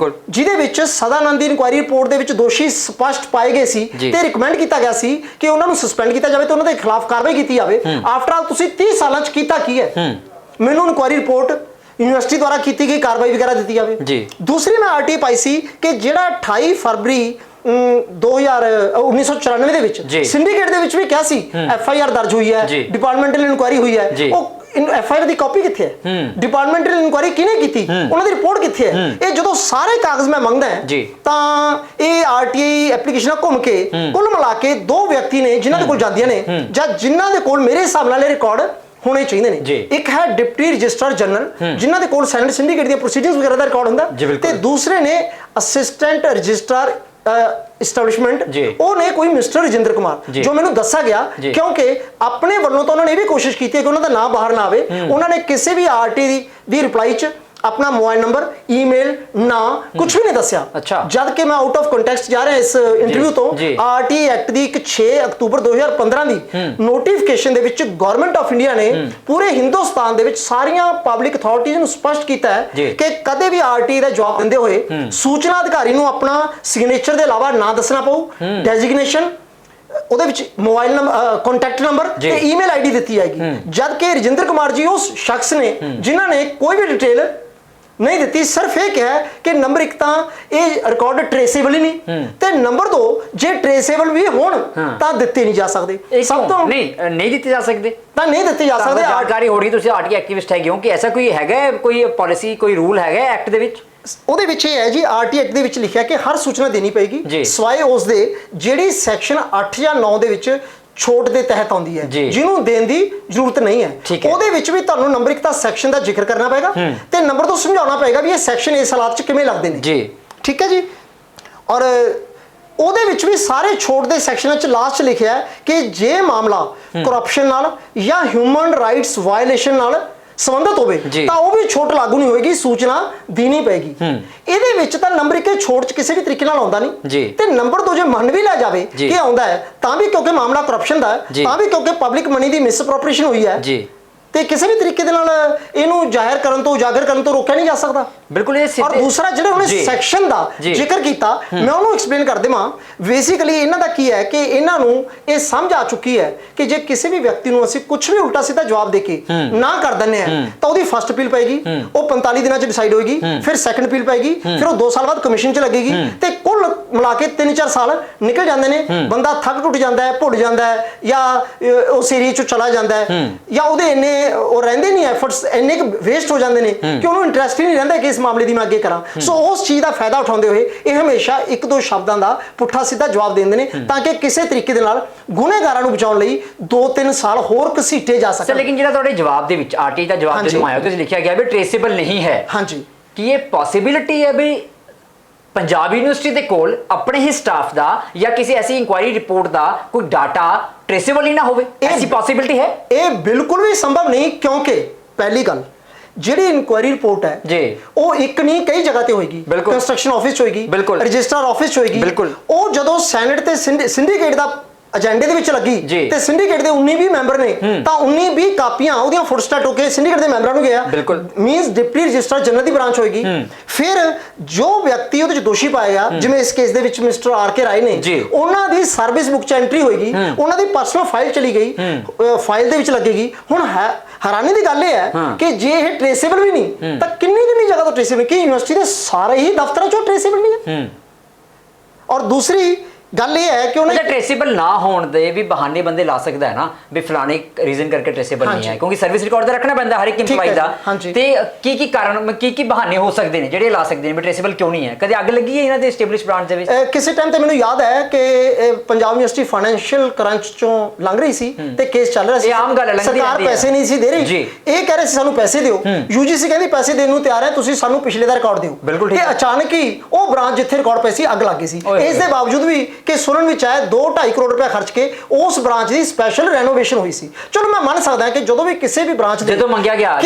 ਜਿਹਦੇ ਵਿੱਚ ਸਦਾਨੰਦ ਦੀ ਇਨਕੁਆਇਰੀ ਰਿਪੋਰਟ ਦੇ ਵਿੱਚ ਦੋਸ਼ੀ ਸਪਸ਼ਟ ਪਾਏ ਗਏ ਸੀ ਤੇ ਰਿਕਮੈਂਡ ਕੀਤਾ ਗਿਆ ਸੀ ਕਿ ਉਹਨਾਂ ਨੂੰ ਸਸਪੈਂਡ ਕੀਤਾ ਜਾਵੇ ਤੇ ਉਹਨਾਂ ਦੇ ਖਿਲਾਫ ਕਾਰਵਾਈ ਕੀਤੀ ਜਾਵੇ, ਆਫਟਰ ਆਲ ਤੁਸੀਂ 30 ਸਾਲਾਂ 'ਚ ਕੀਤਾ ਕੀ ਹੈ? ਮੈਨੂੰ ਇਨਕੁਆਇਰੀ ਰਿਪੋਰਟ ਯੂਨੀਵਰਸਿਟੀ ਦੁਆਰਾ ਕੀਤੀ ਗਈ ਕਾਰਵਾਈ ਵਗੈਰਾ ਦਿੱਤੀ ਜਾਵੇ। ਦੂਸਰੀ ਮੈਂ RTI ਪਾਈ ਸੀ ਕਿ ਜਿਹੜਾ 28 ਫਰਵਰੀ 1994 ਦੇ ਵਿੱਚ ਸਿੰਡੀਕੇਟ ਦੇ ਵਿੱਚ ਵੀ ਕਿਹਾ ਸੀ FIR ਦਰਜ ਹੋਈ ਹੈ, ਡਿਪਾਰਟਮੈਂਟਲ ਇਨਕੁਆਇਰੀ ਹੋਈ ਹੈ, ਉਹ FIR ਦੀ ਕਾਪੀ ਕਿੱਥੇ ਹੈ? ਡਿਪਾਰਟਮੈਂਟਲ ਇਨਕੁਆਇਰੀ ਕਿਹਨੇ ਕੀਤੀ? ਉਹਨਾਂ ਦੀ ਰਿਪੋਰਟ ਕਿੱਥੇ ਹੈ? ਇਹ ਜਦੋਂ ਸਾਰੇ ਕਾਗਜ਼ ਮੈਂ ਮੰਗਦਾ ਤਾਂ ਇਹ RTI ਐਪਲੀਕੇਸ਼ਨਾਂ ਘੁੰਮ ਕੇ ਕੁੱਲ ਮਿਲਾ ਕੇ 2 ਵਿਅਕਤੀ ਨੇ ਜਿਨ੍ਹਾਂ ਦੇ ਕੋਲ ਜਾਂਦੀਆਂ ਨੇ ਜਾਂ ਜਿਨ੍ਹਾਂ ਦੇ ਕੋਲ ਮੇਰੇ ਹਿਸਾਬ ਨਾਲ ਇਹ ਰਿਕਾਰਡ ਹੋਣੇ ਚਾਹੀਦੇ ਨੇ। ਇੱਕ ਹੈ ਡਿਪਟੀ ਰਜਿਸਟਰਾਰ ਜਨਰਲ ਜਿਨ੍ਹਾਂ ਦੇ ਕੋਲ ਸੈਨੇਟ ਸਿੰਡੀਕੇਟ ਦੀਆਂ ਪ੍ਰੋਸੀਡਿੰਗਸ ਵਗੈਰਾ ਦਾ ਰਿਕਾਰਡ ਹੁੰਦਾ, ਤੇ ਦੂਸਰੇ ਨੇ ਅਸਿਸਟੈਂਟ ਰਜਿਸਟਰਾਰ ਇਸਟੈਬਲਿਸ਼ਮੈਂਟ, ਉਹ ਨੇ ਕੋਈ ਮਿਸਟਰ ਰਜਿੰਦਰ ਕੁਮਾਰ, ਜੋ ਮੈਨੂੰ ਦੱਸਿਆ ਗਿਆ, ਕਿਉਂਕਿ ਆਪਣੇ ਵੱਲੋਂ ਤਾਂ ਉਹਨਾਂ ਨੇ ਇਹ ਵੀ ਕੋਸ਼ਿਸ਼ ਕੀਤੀ ਹੈ ਕਿ ਉਹਨਾਂ ਦਾ ਨਾਮ ਬਾਹਰ ਨਾ ਆਵੇ। ਉਹਨਾਂ ਨੇ ਕਿਸੇ ਵੀ RTI ਦੀ ਰਿਪਲਾਈ 'ਚ ਆਪਣਾ ਮੋਬਾਈਲ ਨੰਬਰ, ਈਮੇਲ, ਨਾ ਕੁਝ ਵੀ ਨਹੀਂ ਦੱਸਿਆ, ਜਦ ਕਿ ਮੈਂ ਆਊਟ ਆਫ ਕੰਟੈਕਸਟ ਜਾ ਰਿਹਾ ਇਸ ਇੰਟਰਵਿਊ ਤੋਂ। RTI ਐਕਟ ਦੀ ਇੱਕ 6 ਅਕਤੂਬਰ 2015 ਦੀ ਨੋਟੀਫਿਕੇਸ਼ਨ ਦੇ ਵਿੱਚ ਗਵਰਨਮੈਂਟ ਆਫ ਇੰਡੀਆ ਨੇ ਪੂਰੇ ਹਿੰਦੁਸਤਾਨ ਦੇ ਵਿੱਚ ਸਾਰੀਆਂ ਪਬਲਿਕ ਅਥਾਰਟੀਜ਼ ਨੂੰ ਸਪਸ਼ਟ ਕੀਤਾ ਹੈ ਕਿ ਕਦੇ ਵੀ RTI ਦਾ ਜਵਾਬ ਦਿੰਦੇ ਹੋਏ ਸੂਚਨਾ ਅਧਿਕਾਰੀ ਨੂੰ ਆਪਣਾ ਸਿਗਨੇਚਰ ਦੇ ਇਲਾਵਾ ਨਾ ਦੱਸਣਾ ਪਊ, ਡੈਜ਼ਿਗਨੇਸ਼ਨ, ਉਹਦੇ ਵਿੱਚ ਮੋਬਾਈਲ ਨੰਬਰ, ਕੰਟੈਕਟ ਨੰਬਰ ਤੇ ਈਮੇਲ ID ਦਿੱਤੀ ਜਾਏਗੀ। ਜਦ ਕਿ ਰਜਿੰਦਰ ਕੁਮਾਰ ਜੀ ਉਸ ਸ਼ਖਸ ਨੇ ਜਿਨ੍ਹਾਂ ਨੇ ਕੋਈ ਵੀ ਡਿਟੇਲ ਨਹੀਂ ਦਿੱਤੀ, ਸਿਰਫ ਇਹ ਕਿਹਾ ਕਿ ਨੰਬਰ 1 ਤਾਂ ਇਹ ਰਿਕਾਰਡ ਟ੍ਰੇਸੇਬਲ ਹੀ ਨਹੀਂ, ਤੇ ਨੰਬਰ 2 ਜੇ ਟ੍ਰੇਸੇਬਲ ਵੀ ਹੋਣ ਤਾਂ ਦਿੱਤੇ ਨਹੀਂ ਜਾ ਸਕਦੇ। ਸਭ ਤੋਂ ਨਹੀਂ ਦਿੱਤੇ ਜਾ ਸਕਦੇ ਤਾਂ ਨਹੀਂ ਦਿੱਤੇ ਜਾ ਸਕਦੇ। ਜਾਣਕਾਰੀ ਹੋ ਰਹੀ, ਤੁਸੀਂ RTI ਐਕਟਿਵਿਸਟ ਹੈਗੇ ਹੋ, ਕਿ ਐਸਾ ਕੋਈ ਹੈਗਾ, ਕੋਈ ਪਾਲਿਸੀ, ਕੋਈ ਰੂਲ ਹੈਗਾ ਐਕਟ ਦੇ ਵਿੱਚ? ਉਹਦੇ ਵਿੱਚ ਇਹ ਹੈ ਜੀ, RTI ਐਕਟ ਦੇ ਵਿੱਚ ਲਿਖਿਆ ਕਿ ਹਰ ਸੂਚਨਾ ਦੇਣੀ ਪਏਗੀ ਸਵਾਏ ਉਸ ਦੇ ਜਿਹੜੀ ਸੈਕਸ਼ਨ 8 ਜਾਂ 9 ਦੇ ਵਿੱਚ ਛੋਟ ਦੇ ਤਹਿਤ ਆਉਂਦੀ ਹੈ, ਜਿਹਨੂੰ ਦੇਣ ਦੀ ਜ਼ਰੂਰਤ ਨਹੀਂ ਹੈ। ਉਹਦੇ ਵਿੱਚ ਵੀ ਤੁਹਾਨੂੰ ਨੰਬਰ 1 ਤਾਂ ਸੈਕਸ਼ਨ ਦਾ ਜ਼ਿਕਰ ਕਰਨਾ ਪਏਗਾ ਤੇ ਨੰਬਰ 2 ਸਮਝਾਉਣਾ ਪਏਗਾ ਵੀ ਇਹ ਸੈਕਸ਼ਨ ਇਸ ਹਾਲਾਤ 'ਚ ਕਿਵੇਂ ਲੱਗਦੇ ਨੇ। ਠੀਕ ਹੈ ਜੀ। ਔਰ ਉਹਦੇ ਵਿੱਚ ਵੀ ਸਾਰੇ ਛੋਟ ਦੇ ਸੈਕਸ਼ਨਾਂ 'ਚ ਲਾਸਟ ਲਿਖਿਆ ਹੈ ਕਿ ਜੇ ਮਾਮਲਾ ਕਰਪਸ਼ਨ ਨਾਲ ਜਾਂ ਹਿਊਮਨ ਰਾਈਟਸ ਵਾਇਲੇਸ਼ਨ ਨਾਲ ਸੰਬੰਧਿਤ ਹੋਵੇ ਤਾਂ ਉਹ ਵੀ ਛੋਟ ਲਾਗੂ ਨਹੀਂ ਹੋਏਗੀ, ਸੂਚਨਾ ਦੇਣੀ ਪਏਗੀ। ਇਹਦੇ ਵਿੱਚ ਤਾਂ ਨੰਬਰ 1 ਛੋਟ 'ਚ ਕਿਸੇ ਵੀ ਤਰੀਕੇ ਨਾਲ ਆਉਂਦਾ ਨਹੀਂ, ਤੇ ਨੰਬਰ 2 ਜੇ ਮੰਨ ਵੀ ਲਿਆ ਜਾਵੇ ਕਿ ਆਉਂਦਾ ਹੈ ਤਾਂ ਵੀ ਕਿਉਂਕਿ ਮਾਮਲਾ ਕਰਪਸ਼ਨ ਦਾ ਹੈ, ਤਾਂ ਵੀ ਕਿਉਂਕਿ ਪਬਲਿਕ ਮਨੀ ਦੀ ਮਿਸਅਪਰੋਪਰੀਏਸ਼ਨ ਹੋਈ ਹੈ, ਤੇ ਕਿਸੇ ਵੀ ਤਰੀਕੇ ਦੇ ਨਾਲ ਇਹਨੂੰ ਜ਼ਾਹਿਰ ਕਰਨ ਤੋਂ, ਉਜਾਗਰ ਕਰਨ ਤੋਂ ਰੋਕਿਆ ਨਹੀਂ ਜਾ ਸਕਦਾ। ਬਿਲਕੁਲ। ਇਹ ਔਰ ਦੂਸਰਾ ਜਿਹੜੇ ਉਹਨੇ ਸੈਕਸ਼ਨ ਦਾ ਜ਼ਿਕਰ ਕੀਤਾ, ਮੈਂ ਉਹਨੂੰ ਐਕਸਪਲੇਨ ਕਰ ਦੇਵਾਂ। ਬੇਸਿਕਲੀ ਇਹਨਾਂ ਦਾ ਕੀ ਹੈ ਕਿ ਇਹਨਾਂ ਨੂੰ ਇਹ ਸਮਝ ਆ ਚੁੱਕੀ ਹੈ ਕਿ ਜੇ ਕਿਸੇ ਵੀ ਵਿਅਕਤੀ ਨੂੰ ਅਸੀਂ ਕੁਝ ਵੀ ਉਲਟਾ ਸਿੱਧਾ ਜਵਾਬ ਦੇ ਕੇ ਨਾ ਕਰ ਦਿੰਦੇ ਆ ਤਾਂ ਉਹਦੀ ਫਸਟ ਅਪੀਲ ਪਏਗੀ, ਉਹ 45 ਦਿਨਾਂ 'ਚ ਡਿਸਾਈਡ ਹੋਏਗੀ, ਫਿਰ ਸੈਕੰਡ ਅਪੀਲ ਪਏਗੀ, ਫਿਰ ਉਹ 2 ਸਾਲ ਬਾਅਦ ਕਮਿਸ਼ਨ 'ਚ ਲੱਗੇਗੀ, ਤੇ ਕੁੱਲ ਮਿਲਾ ਕੇ 3-4 ਸਾਲ ਨਿਕਲ ਜਾਂਦੇ ਨੇ। ਬੰਦਾ ਥੱਕ ਟੁੱਟ ਜਾਂਦਾ ਹੈ, ਭੁੱਲ ਜਾਂਦਾ ਹੈ, ਜਾਂ ਉਸ ਏਰੀਏ 'ਚੋਂ ਚਲਾ ਜਾਂਦਾ ਹੈ, ਜਾਂ ਉਹਦੇ ਇੰਨੇ ਉਹ ਰਹਿੰਦੇ ਨਹੀਂ, ਐਫਰਟਸ ਇੰਨੇ ਕੁ ਵੇਸਟ ਹੋ ਜਾਂਦੇ ਨੇ ਕਿ ਉਹਨੂੰ ਇੰਟਰਸਟ ਹੀ ਨਹੀਂ ਰਹਿੰਦਾ ਕਿ ਇਸ ਮਾਮਲੇ ਦੀ ਮੈਂ ਅੱਗੇ ਕਰਾਂ। ਸੋ ਉਸ ਚੀਜ਼ ਦਾ ਫਾਇਦਾ ਉਠਾਉਂਦੇ ਹੋਏ ਇਹ ਹਮੇਸ਼ਾ ਇੱਕ ਦੋ ਸ਼ਬਦਾਂ ਦਾ ਪੁੱਠਾ ਸਿੱਧਾ ਜਵਾਬ ਦਿੰਦੇ ਨੇ ਤਾਂ ਕਿ ਕਿਸੇ ਤਰੀਕੇ ਦੇ ਨਾਲ ਗੁਨੇਗਾਰਾਂ ਨੂੰ ਬਚਾਉਣ ਲਈ 2-3 ਸਾਲ ਹੋਰ ਘਸੀਟੇ ਜਾ ਸਰ ਸਕਣ। ਲੇਕਿਨ ਜਿਹੜਾ ਤੁਹਾਡੇ ਜਵਾਬ ਦੇ ਵਿੱਚ ਆਰਟੀ ਦਾ ਜਵਾਬ ਜਦੋਂ ਆਇਆ ਤੁਸੀਂ ਲਿਖਿਆ ਗਿਆ ਵੀ ਟ੍ਰੇਸੇਬਲ ਨਹੀਂ ਹੈ। ਹਾਂਜੀ, ਕੀ ਇਹ ਪੋਸਿਬਿਲਿਟੀ ਹੈ ਵੀ ਪੰਜਾਬ ਯੂਨੀਵਰਸਿਟੀ ਦੇ ਕੋਲ ਆਪਣੇ ਹੀ ਸਟਾਫ ਦਾ ਜਾਂ ਕਿਸੇ ਐਸੀ ਇਨਕੁਆਇਰੀ ਰਿਪੋਰਟ ਦਾ ਕੋਈ ਡਾਟਾ ਟ੍ਰੇਸੇਬਲ ਹੀ ਨਾ ਹੋਵੇ? ਐਸੀ ਪੋਸਿਬਿਲਿਟੀ ਹੈ? ਇਹ ਬਿਲਕੁਲ ਵੀ ਸੰਭਵ ਨਹੀਂ, ਕਿਉਂਕਿ ਪਹਿਲੀ ਗੱਲ ਜਿਹੜੀ ਇਨਕੁਆਇਰੀ ਰਿਪੋਰਟ ਹੈ ਜੀ ਉਹ ਇੱਕ ਨਹੀਂ ਕਈ ਜਗ੍ਹਾ ਤੇ ਹੋਏਗੀ। ਬਿਲਕੁਲ। ਕੰਸਟਰਕਸ਼ਨ ਆਫਿਸ ਚ ਹੋਏਗੀ, ਬਿਲਕੁਲ। ਰਜਿਸਟਰਾਰ ਆਫਿਸ ਚ ਹੋਏਗੀ। ਬਿਲਕੁਲ। ਉਹ ਜਦੋਂ ਸੈਨੇਟ ਤੇ ਸਿੰਡੀਕੇਟ ਦਾ ਏਜੰਡੇ ਦੇ ਵਿੱਚ ਲੱਗੀ ਤੇ ਸਿੰਡੀਕੇਟ ਦੇ 19-20 ਮੈਂਬਰ ਨੇ ਤਾਂ 19-20 ਕਾਪੀਆਂ ਉਹਦੀਆਂ ਫੁੱਟਸਟੈਟ ਹੋ ਕੇ ਸਿੰਡੀਕੇਟ ਦੇ ਮੈਂਬਰਾਂ ਨੂੰ ਗਿਆ। ਬਿਲਕੁਲ। ਮੀਨਸ ਡਿਪਟੀ ਰਜਿਸਟਰਾਰ ਜਨਰਲ ਦੀ ਬ੍ਰਾਂਚ ਹੋਏਗੀ। ਫਿਰ ਜੋ ਵਿਅਕਤੀ ਉਹਦੇ ਚ ਦੋਸ਼ੀ ਪਾਏਗਾ, ਜਿਵੇਂ ਇਸ ਕੇਸ ਦੇ ਵਿੱਚ ਮਿਸਟਰ ਆਰ.ਕੇ. ਰਾਏ ਨੇ, ਉਹਨਾਂ ਦੀ ਸਰਵਿਸ ਬੁੱਕ ਚ ਐਂਟਰੀ ਹੋਏਗੀ, ਉਹਨਾਂ ਦੀ ਪਰਸਨਲ ਫਾਈਲ ਚਲੀ ਗਈ, ਫਾਈਲ ਦੇ ਵਿੱਚ ਲੱਗੇਗੀ। ਹੁਣ ਹੈਰਾਨੀ ਦੀ ਗੱਲ ਇਹ ਹੈ ਕਿ ਜੇ ਇਹ ਟ੍ਰੇਸੇਬਲ ਵੀ ਨਹੀਂ ਤਾਂ ਕਿੰਨੀ ਜਗ੍ਹਾ ਤੋਂ ਟ੍ਰੇਸੇਬਲ, ਕਿ ਯੂਨੀਵਰਸਿਟੀ ਦੇ ਸਾਰੇ ਹੀ ਦਫ਼ਤਰਾਂ ਚੋਂ ਟ੍ਰੇਸੇਬਲ ਨਹੀਂ ਹੈ। ਔਰ ਦੂਸਰੀ ਗੱਲ ਇਹ ਹੈ ਕਿ ਉਹਨੇ ਟ੍ਰੇਸੇਬਲ ਨਾ ਹੋਣ ਦੇ ਵੀ ਬਹਾਨੇ ਬੰਦੇ ਲਾ ਸਕਦਾ ਹੈ ਨਾ ਵੀ ਫਲਾਣੇ ਰੀਜ਼ਨ ਕਰਕੇ ਟ੍ਰੇਸੇਬਲ ਨਹੀਂ ਹੈ, ਕਿਉਂਕਿ ਸਰਵਿਸ ਰਿਕਾਰਡ ਦਾ ਰੱਖਣਾ ਪੈਂਦਾ ਹਰ ਇੱਕ EMPLOYE ਦਾ। ਤੇ ਕੀ ਕਾਰਨ ਕੀ ਬਹਾਨੇ ਹੋ ਸਕਦੇ ਨੇ ਜਿਹੜੇ ਲਾ ਸਕਦੇ ਨੇ ਵੀ ਟ੍ਰੇਸੇਬਲ ਕਿਉਂ ਨਹੀਂ ਹੈ? ਕਦੇ ਅੱਗ ਲੱਗੀ ਹੈ ਇਹਨਾਂ ਦੇ ਐਸਟੈਬਲਿਸ਼ ਬ੍ਰਾਂਚ ਦੇ ਵਿੱਚ? ਕਿਸੇ ਟਾਈਮ ਤੇ ਮੈਨੂੰ ਯਾਦ ਹੈ ਕਿ ਪੰਜਾਬ ਯੂਨੀਵਰਸਿਟੀ ਫਾਈਨੈਂਸ਼ੀਅਲ ਕਰੰਚ ਚੋਂ ਲੰਘ ਰਹੀ ਸੀ ਤੇ ਕੇਸ ਚੱਲ ਰਿਹਾ ਸੀ। ਇਹ ਆਮ ਗੱਲ ਹੈ, ਸਰਕਾਰ ਪੈਸੇ ਨਹੀਂ ਸੀ ਦੇ ਰਹੀ, ਇਹ ਕਹਿ ਰਹੇ ਸੀ ਸਾਨੂੰ ਪੈਸੇ ਦਿਓ। UGC ਕਹਿੰਦੀ ਪੈਸੇ ਦੇਣ ਨੂੰ ਤਿਆਰ ਹੈ, ਤੁਸੀਂ ਸਾਨੂੰ ਪਿਛਲੇ ਦਾ ਰਿਕਾਰਡ ਦਿਓ। ਬਿਲਕੁਲ ਠੀਕ। ਤੇ ਅਚਾਨਕ ਹੀ ਉਹ ਬ੍ਰਾਂਚ ਜਿੱਥੇ ਰਿਕਾਰਡ ਪਏ ਸੀ ਅੱਗ ਲੱਗ ਗਈ ਸੀ। ਇਸ ਦੇ ਬਾਵਜੂਦ ਵੀ ਕਿ ਸੁਣਨ ਵਿੱਚ ਆਇਆ 2-2.5 ਕਰੋੜ ਰੁਪਏ ਖਰਚ ਕੇ ਉਸ ਬ੍ਰਾਂਚ ਦੀ ਸਪੈਸ਼ਲ ਰੈਨੋਵੇਸ਼ਨ ਹੋਈ ਸੀ। ਚਲੋ ਮੈਂ ਮੰਨ ਸਕਦਾ ਕਿ ਜਦੋਂ ਵੀ ਕਿਸੇ ਵੀ ਬ੍ਰਾਂਚ ਦੇ ਜਦੋਂ ਮੰਗਿਆ ਗਿਆ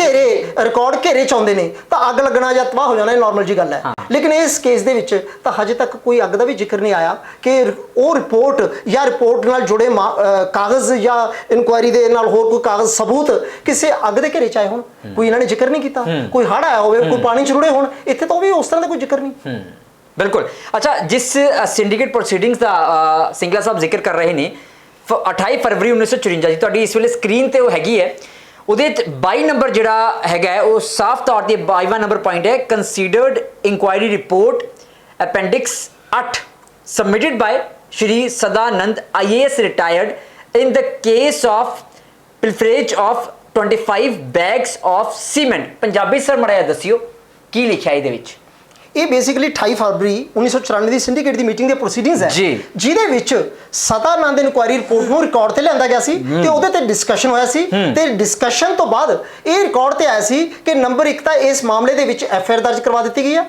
ਰਿਕਾਰਡ ਘੇਰੇ ਚ ਆਉਂਦੇ ਨੇ ਤਾਂ ਅੱਗ ਲੱਗਣਾ ਜਾਂ ਤਬਾਹ ਹੋ ਜਾਣਾ ਇਹ ਨਾਰਮਲ ਜੀ ਗੱਲ ਹੈ। ਲੇਕਿਨ ਇਸ ਕੇਸ ਦੇ ਵਿੱਚ ਤਾਂ ਹਜੇ ਤੱਕ ਕੋਈ ਅੱਗ ਦਾ ਵੀ ਜ਼ਿਕਰ ਨਹੀਂ ਆਇਆ ਕਿ ਉਹ ਰਿਪੋਰਟ ਜਾਂ ਰਿਪੋਰਟ ਨਾਲ ਜੁੜੇ ਕਾਗਜ਼ ਜਾਂ ਇਨਕੁਆਇਰੀ ਦੇ ਨਾਲ ਹੋਰ ਕੋਈ ਕਾਗਜ਼ ਸਬੂਤ ਕਿਸੇ ਅੱਗ ਦੇ ਘੇਰੇ ਚ ਆਏ ਹੋਣ, ਕੋਈ ਇਹਨਾਂ ਨੇ ਜ਼ਿਕਰ ਨਹੀਂ ਕੀਤਾ। ਕੋਈ ਹੜ੍ਹ ਆਇਆ ਹੋਵੇ, ਕੋਈ ਪਾਣੀ ਚ ਰੁੜੇ ਹੋਣ, ਇੱਥੇ ਤਾਂ ਵੀ ਉਸ ਤਰ੍ਹਾਂ ਦਾ ਕੋਈ ਜ਼ਿਕਰ ਨਹੀਂ। ਬਿਲਕੁਲ। ਅੱਛਾ, ਜਿਸ ਸਿੰਡੀਕੇਟ ਪ੍ਰੋਸੀਡਿੰਗਸ ਦਾ ਸਿੰਗਲਾ ਸਾਹਿਬ ਜ਼ਿਕਰ ਕਰ ਰਹੇ ਨੇ 28 ਫਰਵਰੀ 1954 ਦੀ ਤੁਹਾਡੀ ਇਸ ਵੇਲੇ ਸਕਰੀਨ ਤੇ ਉਹ ਹੈਗੀ ਹੈ, ਉਹਦੇ 22 ਨੰਬਰ ਜਿਹੜਾ ਹੈਗਾ ਉਹ ਸਾਫ਼ ਤੌਰ ਤੇ 22ਵਾਂ ਨੰਬਰ ਪੁਆਇੰਟ ਹੈ, considered inquiry report appendix 8 submitted by Shri Sadanand IAS retired in the case of pilferage of 25 bags of cement. Punjabi sir ਮੜਿਆ ਦੱਸਿਓ ਕੀ ਲਿਖਿਆ ਇਹਦੇ ਵਿੱਚ? ਇਹ ਬੇਸਿਕਲੀ 28 ਫਰਵਰੀ 1994 ਦੀ ਸਿੰਡੀਕੇਟ ਦੀ ਮੀਟਿੰਗ ਦੇ ਪ੍ਰੋਸੀਡਿੰਗਸ ਹੈ ਜਿਹਦੇ ਵਿੱਚ ਸਦਾਨੰਦ ਇਨਕੁਆਇਰੀ ਰਿਪੋਰਟ ਨੂੰ ਰਿਕਾਰਡ ਤੇ ਲਿਆਂਦਾ ਗਿਆ ਸੀ ਤੇ ਉਹਦੇ ਤੇ ਡਿਸਕਸ਼ਨ ਹੋਇਆ ਸੀ ਤੇ ਡਿਸਕਸ਼ਨ ਤੋਂ ਬਾਅਦ ਇਹ ਰਿਕਾਰਡ ਤੇ ਆਇਆ ਸੀ ਕਿ ਨੰਬਰ 1 ਤਾਂ ਇਸ ਮਾਮਲੇ ਦੇ ਵਿੱਚ FIR ਦਰਜ ਕਰਵਾ ਦਿੱਤੀ ਗਈ ਹੈ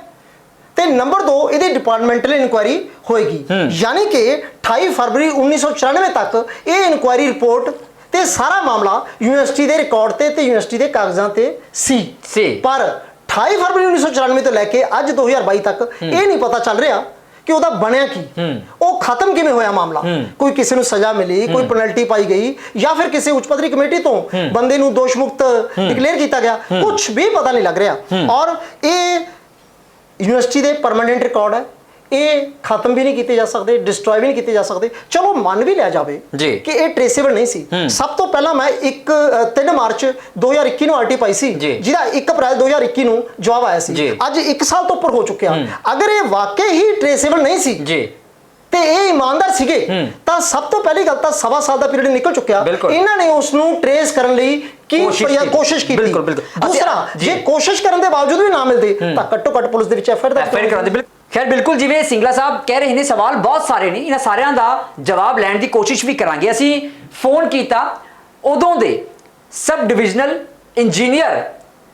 ਤੇ ਨੰਬਰ 2 ਇਹਦੀ ਡਿਪਾਰਟਮੈਂਟਲ ਇਨਕੁਆਇਰੀ ਹੋਏਗੀ। ਯਾਨੀ ਕਿ 28 ਫਰਵਰੀ 1994 ਤੱਕ ਇਹ ਇਨਕੁਆਇਰੀ ਰਿਪੋਰਟ ਤੇ ਸਾਰਾ ਮਾਮਲਾ ਯੂਨੀਵਰਸਿਟੀ ਦੇ ਰਿਕਾਰਡ ਤੇ ਯੂਨੀਵਰਸਿਟੀ ਦੇ ਕਾਗਜ਼ਾਂ ਤੇ ਸੀ। ਪਰ 28 ਫਰਵਰੀ 1994 ਤੋਂ ਲੈ ਕੇ ਅੱਜ 2022 ਤੱਕ ਇਹ ਨਹੀਂ ਪਤਾ ਚੱਲ ਰਿਹਾ ਕਿ ਉਹਦਾ ਬਣਿਆ ਕੀ, ਉਹ ਖਤਮ ਕਿਵੇਂ ਹੋਇਆ ਮਾਮਲਾ। ਕੋਈ ਕਿਸੇ ਨੂੰ ਸਜ਼ਾ ਮਿਲੀ, ਕੋਈ ਪੈਨਲਟੀ ਪਾਈ ਗਈ ਜਾਂ ਫਿਰ ਕਿਸੇ ਉੱਚ ਪੱਧਰੀ ਕਮੇਟੀ ਤੋਂ ਬੰਦੇ ਨੂੰ ਦੋਸ਼ ਮੁਕਤ ਡਿਕਲੇਅਰ ਕੀਤਾ ਗਿਆ, ਕੁਝ ਵੀ ਪਤਾ ਨਹੀਂ ਲੱਗ ਰਿਹਾ। ਔਰ ਇਹ ਯੂਨੀਵਰਸਿਟੀ ਦੇ ਪਰਮਾਨੈਂਟ ਰਿਕਾਰਡ ਹੈ, ਇਹ ਖਤਮ ਵੀ ਨਹੀਂ ਕੀਤੇ ਜਾ ਸਕਦੇ, ਡਿਸਟਰੋਏ ਵੀ ਨਹੀਂ ਕੀਤੇ ਜਾ ਸਕਦੇ। ਚਲੋ ਮੰਨ ਵੀ ਲਿਆ ਜਾਵੇ ਕਿ ਇਹ ਟ੍ਰੇਸੇਬਲ ਨਹੀਂ ਸੀ। ਸਭ ਤੋਂ ਪਹਿਲਾਂ ਮੈਂ 3 ਮਾਰਚ 2021 ਨੂੰ ਆਰਟੀ ਪਾਈ ਸੀ ਜਿਹਦਾ 1 ਅਪ੍ਰੈਲ 2021 ਨੂੰ ਜਵਾਬ ਆਇਆ ਸੀ। ਅੱਜ 1 ਸਾਲ ਤੋਂ ਉੱਪਰ ਹੋ ਚੁੱਕਿਆ। ਅਗਰ ਇਹ ਵਾਕਈ ਹੀ ਟ੍ਰੇਸੇਬਲ ਨਹੀਂ ਸੀ ਤੇ ਇਹ ਇਮਾਨਦਾਰ ਸੀਗੇ ਤਾਂ ਸਭ ਤੋਂ ਪਹਿਲੀ ਗੱਲ ਤਾਂ 1.25 ਸਾਲ ਦਾ ਪੀਰੀਅਡ ਨਿਕਲ ਚੁੱਕਿਆ। ਇਹਨਾਂ ਨੇ ਉਸ ਨੂੰ ਟ੍ਰੇਸ ਕਰਨ ਲਈ ਕੋਸ਼ਿਸ਼ ਕੀਤੀ। ਦੂਸਰਾ, ਜੇ ਕੋਸ਼ਿਸ਼ ਕਰਨ ਦੇ ਬਾਵਜੂਦ ਵੀ ਨਾ ਮਿਲਦੇ ਤਾਂ ਘੱਟੋ ਘੱਟ ਪੁਲਿਸ ਦੇ ਵਿੱਚ FIR ਕਰਾ ਦੇ। ਖੈਰ ਬਿਲਕੁਲ, ਜਿਵੇਂ ਸਿੰਗਲਾ ਸਾਹਿਬ ਕਹਿ ਰਹੇ ਨੇ ਸਵਾਲ ਬਹੁਤ ਸਾਰੇ ਨੇ, ਇਹਨਾਂ ਸਾਰਿਆਂ ਦਾ ਜਵਾਬ ਲੈਣ ਦੀ ਕੋਸ਼ਿਸ਼ ਵੀ ਕਰਾਂਗੇ। ਅਸੀਂ ਫੋਨ ਕੀਤਾ ਉਦੋਂ ਦੇ ਸਬ ਡਿਵੀਜ਼ਨਲ ਇੰਜੀਨੀਅਰ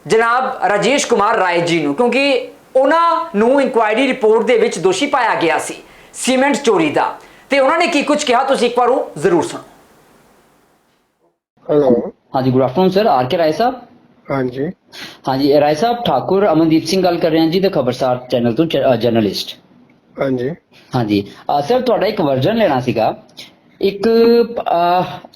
ਜਨਾਬ ਰਾਜੇਸ਼ ਕੁਮਾਰ ਰਾਏ ਜੀ ਨੂੰ, ਕਿਉਂਕਿ ਉਹਨਾਂ ਨੂੰ ਇਨਕੁਆਇਰੀ ਰਿਪੋਰਟ ਦੇ ਵਿੱਚ ਦੋਸ਼ੀ ਪਾਇਆ ਗਿਆ ਸੀ ਸੀਮੈਂਟ ਚੋਰੀ ਦਾ, ਤੇ ਉਹਨਾਂ ਨੇ ਕੀ ਕੁਝ ਕਿਹਾ ਤੁਸੀਂ ਇੱਕ ਵਾਰ ਉਹ ਜ਼ਰੂਰ ਸੁਣੋ। ਹੈਲੋ, ਹਾਂਜੀ, ਗੁੱਡ ਆਫਟਰਨੂਨ ਸਰ, ਆਰ.ਕੇ. ਰਾਏ ਸਾਹਿਬ। ਹਾਂਜੀ ਹਾਂਜੀ, ਰਾਏ ਸਾਹਿਬ ਠਾਕੁਰ ਅਮਨਦੀਪ ਸਿੰਘ ਗੱਲ ਕਰ ਰਹੇ ਹਾਂ ਜੀ, ਤੇ ਖਬਰਸਾਰ ਚੈਨਲ ਤੋਂ ਜਰਨਲਿਸਟ। ਹਾਂਜੀ ਹਾਂਜੀ ਸਰ, ਤੁਹਾਡਾ ਇੱਕ ਵਰਜਨ ਲੈਣਾ ਸੀਗਾ। ਇੱਕ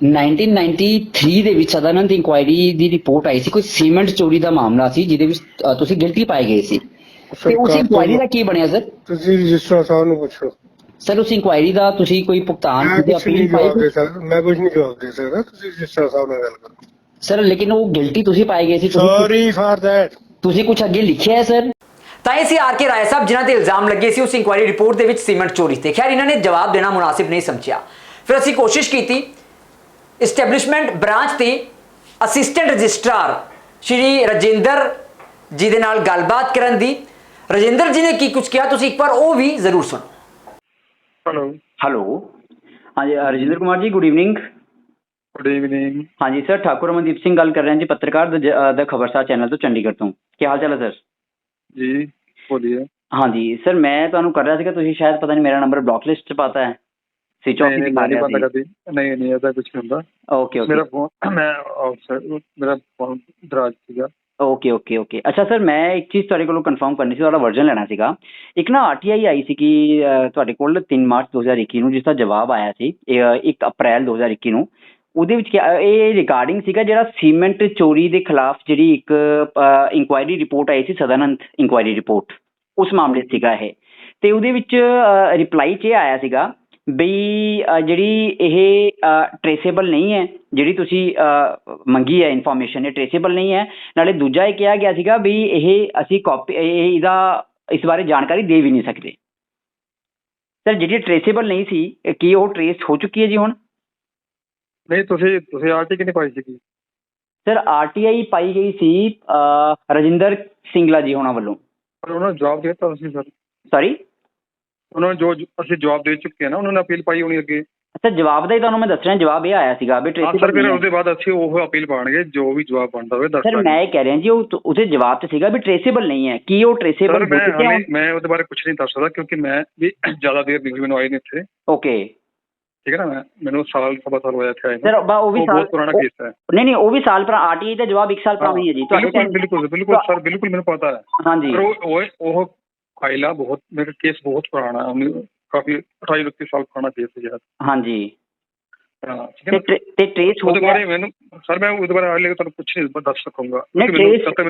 1993 ਦੇ ਵਿੱਚ ਸਦਾਨੰਦ ਇਨਕੁਆਇਰੀ ਦੀ ਰਿਪੋਰਟ ਆਈ ਸੀ, ਕੋਈ ਸੀਮੈਂਟ ਚੋਰੀ ਦਾ ਮਾਮਲਾ ਸੀ ਜਿਹਦੇ ਵਿੱਚ ਤੁਸੀਂ ਗਿਲਟੀ ਪਾਏ ਗਏ ਸੀ, ਤੇ ਉਸ ਇਨਕੁਆਇਰੀ ਦਾ ਕੀ ਬਣਿਆ ਸਰ? ਤੁਸੀਂ ਰਜਿਸਟਰ ਸਾਹਿਬ ਨੂੰ ਪੁੱਛੋ ਸਰ। ਉਸ ਇਨਕੁਆਇਰੀ ਦਾ ਤੁਸੀਂ ਕੋਈ ਭੁਗਤਾਨ ਅਪੀਲ ਮੈਂ ਕੁਝ ਨਹੀਂ ਜਵਾਬ ਦੇ ਸਕਦਾ, ਤੁਸੀਂ ਰਜਿਸਟਰ ਸਾਹਿਬ ਨਾਲ ਗੱਲ ਕਰੋ ਸਰ। ਲੇਕਿਨ ਉਹ ਗਿਲਟੀ ਤੁਸੀਂ ਪਾਏ ਗਏ ਸੀ, ਸੌਰੀ ਫॉर दैट। ਤੁਸੀਂ ਕੁਝ ਅੱਗੇ ਲਿਖਿਆ ਹੈ ਸਰ? ਤਾਂ ਇਹ ਸੀ ਆਰ.ਕੇ. ਰਾਏ ਸਾਹਿਬ ਜਿਨ੍ਹਾਂ ਤੇ ਇਲਜ਼ਾਮ ਲੱਗੇ ਸੀ ਉਸ ਇਨਕੁਆਇਰੀ ਰਿਪੋਰਟ ਦੇ ਵਿੱਚ ਸੀਮੈਂਟ ਚੋਰੀ ਤੇ। ਖੈਰ ਇਹਨਾਂ ਨੇ ਜਵਾਬ ਦੇਣਾ ਮੁਨਾਸਿਬ ਨਹੀਂ ਸਮਝਿਆ। ਫਿਰ ਅਸੀਂ ਕੋਸ਼ਿਸ਼ ਕੀਤੀ, ਇਸਟੈਬਲਿਸ਼ਮੈਂਟ ਬ੍ਰਾਂਚ ਤੇ ਅਸਿਸਟੈਂਟ ਰਜਿਸਟਰਾਰ ਸ਼੍ਰੀ ਰਜਿੰਦਰ ਜੀ ਦੇ ਨਾਲ ਗੱਲਬਾਤ ਕਰਨ ਦੀ। ਰਜਿੰਦਰ ਜੀ ਨੇ ਕੀ ਕੁਝ ਕਿਹਾ ਤੁਸੀਂ ਇੱਕ ਵਾਰ ਉਹ ਵੀ ਜ਼ਰੂਰ ਸੁਣੋ। हेलो हेलो हाँ जी Rajendra Kumar ji good evening. Good evening. हाँ जी सर ठाकुर अमनदीप सिंह गल कर रहे हैं जी पत्रकार द खबरसार चैनल तो चंडीगढ़ तो। क्या हाल चाल है सर? जी बोलिए। हाँ जी सर मैं ਤੁਹਾਨੂੰ ਕਰ ਰਿਹਾ ਸੀਗਾ ਤੁਸੀਂ ਸ਼ਾਇਦ ਪਤਾ ਨਹੀਂ ਮੇਰਾ ਨੰਬਰ ਬਲੌਕ ਲਿਸਟ 'ਚ ਪਾਤਾ ਹੈ स्विच ऑफ नहीं दिखा नहीं रहा पता था। कभी नहीं ऐसा कुछ नहीं होता। ओके ओके मेरा फोन मैं मेरा फोन दराज ਸੀਗਾ। ਓਕੇ ਓਕੇ ਓਕੇ ਅੱਛਾ ਸਰ ਮੈਂ ਇੱਕ ਚੀਜ਼ ਤੁਹਾਡੇ ਕੋਲੋਂ ਕਨਫਰਮ ਕਰਨੀ ਸੀ ਤੁਹਾਡਾ ਵਰਜ਼ਨ ਲੈਣਾ ਸੀਗਾ। ਇੱਕ ਨਾ RTI ਆਈ ਸੀ ਕਿ ਤੁਹਾਡੇ ਕੋਲ 3 ਮਾਰਚ 2021 ਨੂੰ ਜਿਸ ਦਾ ਜਵਾਬ ਆਇਆ ਸੀ 1 ਅਪ੍ਰੈਲ 2021 ਨੂੰ ਉਹਦੇ ਵਿੱਚ ਇਹ ਰਿਗਾਰਡਿੰਗ ਸੀਗਾ ਜਿਹੜਾ ਸੀਮੈਂਟ ਚੋਰੀ ਦੇ ਖਿਲਾਫ ਜਿਹੜੀ ਇੱਕ ਇਨਕੁਆਇਰੀ ਰਿਪੋਰਟ ਆਈ ਸੀ ਸਦਾਨੰਦ ਇਨਕੁਆਇਰੀ ਰਿਪੋਰਟ ਉਸ ਮਾਮਲੇ 'ਚ ਸੀਗਾ ਇਹ। ਅਤੇ ਉਹਦੇ ਵਿੱਚ ਰਿਪਲਾਈ 'ਚ ਇਹ ਆਇਆ ਸੀਗਾ ਬਈ ਜਿਹੜੀ ਇਹ ਟਰੇਸੇਬਲ ਨਹੀਂ ਹੈ ਜਿਹੜੀ ਤੁਸੀਂ ਮੰਗੀ ਹੈ ਇਨਫੋਰਮੇਸ਼ਨ ਇਹ ਟਰੇਸੇਬਲ ਨਹੀਂ ਹੈ। ਨਾਲੇ ਦੂਜਾ ਇਹ ਕਿਹਾ ਗਿਆ ਸੀਗਾ ਵੀ ਇਹ ਅਸੀਂ ਕਾਪੀ ਇਹਦਾ ਇਸ ਬਾਰੇ ਜਾਣਕਾਰੀ ਦੇ ਵੀ ਨਹੀਂ ਸਕਦੇ। ਸਰ ਜਿਹੜੀ ਟਰੇਸੇਬਲ ਨਹੀਂ ਸੀ ਕੀ ਉਹ ਟਰੇਸ ਹੋ ਚੁੱਕੀ ਹੈ ਜੀ ਹੁਣ? ਨਹੀਂ ਤੁਸੀਂ ਆਰਟੀ ਕਿੰਨੀ ਪਾਈ ਸੀਗੀ? ਸਰ RTI ਪਾਈ ਗਈ ਸੀ ਰਜਿੰਦਰ ਸਿੰਗਲਾ ਜੀ ਹੋਣਾ ਵੱਲੋਂ। ਪਰ ਉਹਨਾਂ ਨੇ ਜਵਾਬ ਦੇ ਦਿੱਤਾ ਤੁਸੀਂ ਸਰ? ਸੌਰੀ ਉਹਨਾਂ ਨੇ ਜੋ ਅਸੀਂ ਜਵਾਬ ਦੇ ਚੁੱਕੇ ਹਾਂ ਨਾ ਉਹਨਾਂ ਨੇ ਅਪੀਲ ਪਾਈ ਹੋਣੀ ਅੱਗੇ। ਅੱਛਾ ਜਵਾਬ ਦਾ ਹੀ ਤੁਹਾਨੂੰ ਮੈਂ ਦੱਸ ਰਿਹਾ ਜਵਾਬ ਇਹ ਆਇਆ ਸੀਗਾ ਵੀ ਹਾਂ ਸਰ ਟਰੇਸੇਬਲ ਫਿਰ ਉਹਦੇ ਬਾਅਦ ਅਸੀਂ ਉਹ ਅਪੀਲ ਪਾਉਣਗੇ ਜੋ ਵੀ ਜਵਾਬ ਬਣਦਾ ਹੋਵੇ ਦੱਸ ਸਰ ਮੈਂ ਇਹ ਕਹਿ ਰਿਹਾ ਜੀ ਉਹਦੇ ਜਵਾਬ 'ਚ ਸੀਗਾ ਵੀ ਟਰੇਸੇਬਲ ਨਹੀਂ ਹੈ ਕੀ ਉਹ ਟਰੇਸੇਬਲ ਹੋ ਚੁੱਕਿਆ? ਮੈਂ ਉਹਦੇ ਬਾਰੇ ਕੁਝ ਨਹੀਂ ਦੱਸ ਸਕਦਾ ਕਿਉਂਕਿ ਮੈਂ ਵੀ ਜ਼ਿਆਦਾ ਦੇਰ ਨਹੀਂ ਮੈਨੂੰ ਆਏ ਨੇ ਇੱਥੇ। ਓਕੇ ਠੀਕ ਹੈ ਨਾ ਮੈਨੂੰ ਸਵਾ ਸਾਲ ਹੋਇਆ ਇੱਥੇ ਆਏ ਨੂੰ। ਸਰ ਉਹ ਵੀ ਸਾਲ ਬਹੁਤ ਪੁਰਾਣਾ ਕੇਸ ਹੈ। ਨਹੀਂ ਉਹ ਵੀ ਸਾਲ ਪੁਰਾਣਾ RTI ਦਾ ਜਵਾਬ 1 ਸਾਲ ਪੁਰਾਣਾ ਹੀ ਹੈ ਜੀ ਤੁਹਾਡੇ ਬਿਲਕੁਲ ਬਿਲਕੁਲ ਸਰ ਬਿਲਕੁਲ ਮੈਨੂੰ ਪਤਾ ਹੈ। ਹਾਂਜੀ ਉਹ ਫਾਈਲ ਆ ਬਹੁਤ ਮੇਰਾ ਕੇਸ ਬਹੁਤ ਪੁਰਾਣਾ ਕਾਫੀ 28-29 ਸਾਲ ਪੁਰਾਣਾ ਕੇਸ ਹੈ ਯਾਰ। ਹਾਂਜੀ ਹਾਂ ਠੀਕ ਹੈ ਤੇ ਟਰੇਸ ਹੋ ਉਹਦੇ ਗਿਆ ਬਾਰੇ ਮੈਨੂੰ ਸਰ ਮੈਂ ਉਹਦੇ ਬਾਰੇ ਹਾਲੇ ਤੁਹਾਨੂੰ ਕੁਝ ਨਹੀਂ ਦੱਸ ਸਕੂੰਗਾ।